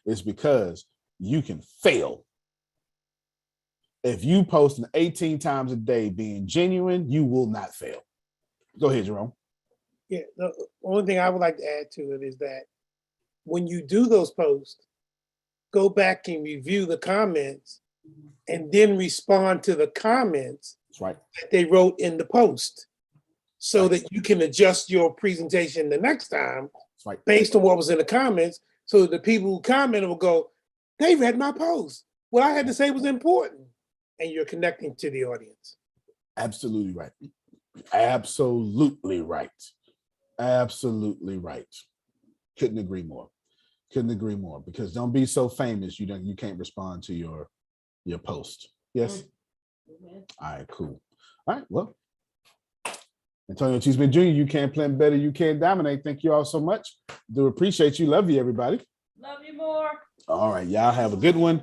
is because you can fail. If you post 18 times a day being genuine, you will not fail. Go ahead, Jerome. Yeah, the only thing I would like to add to it is that when you do those posts, go back and review the comments and then respond to the comments that they wrote in the post so that you can adjust your presentation the next time based on what was in the comments, so that the people who commented will go, they read my post. What I had to say was important. And you're connecting to the audience. Absolutely right. Absolutely right. Absolutely right. Couldn't agree more. Couldn't agree more. Because don't be so famous you can't respond to your post. Yes. Mm-hmm. All right, cool. All right, well, Antonio Cheeseman Jr., you can't plan better, you can't dominate. Thank you all so much. Do appreciate you. Love you, everybody. Love you more. All right, y'all have a good one.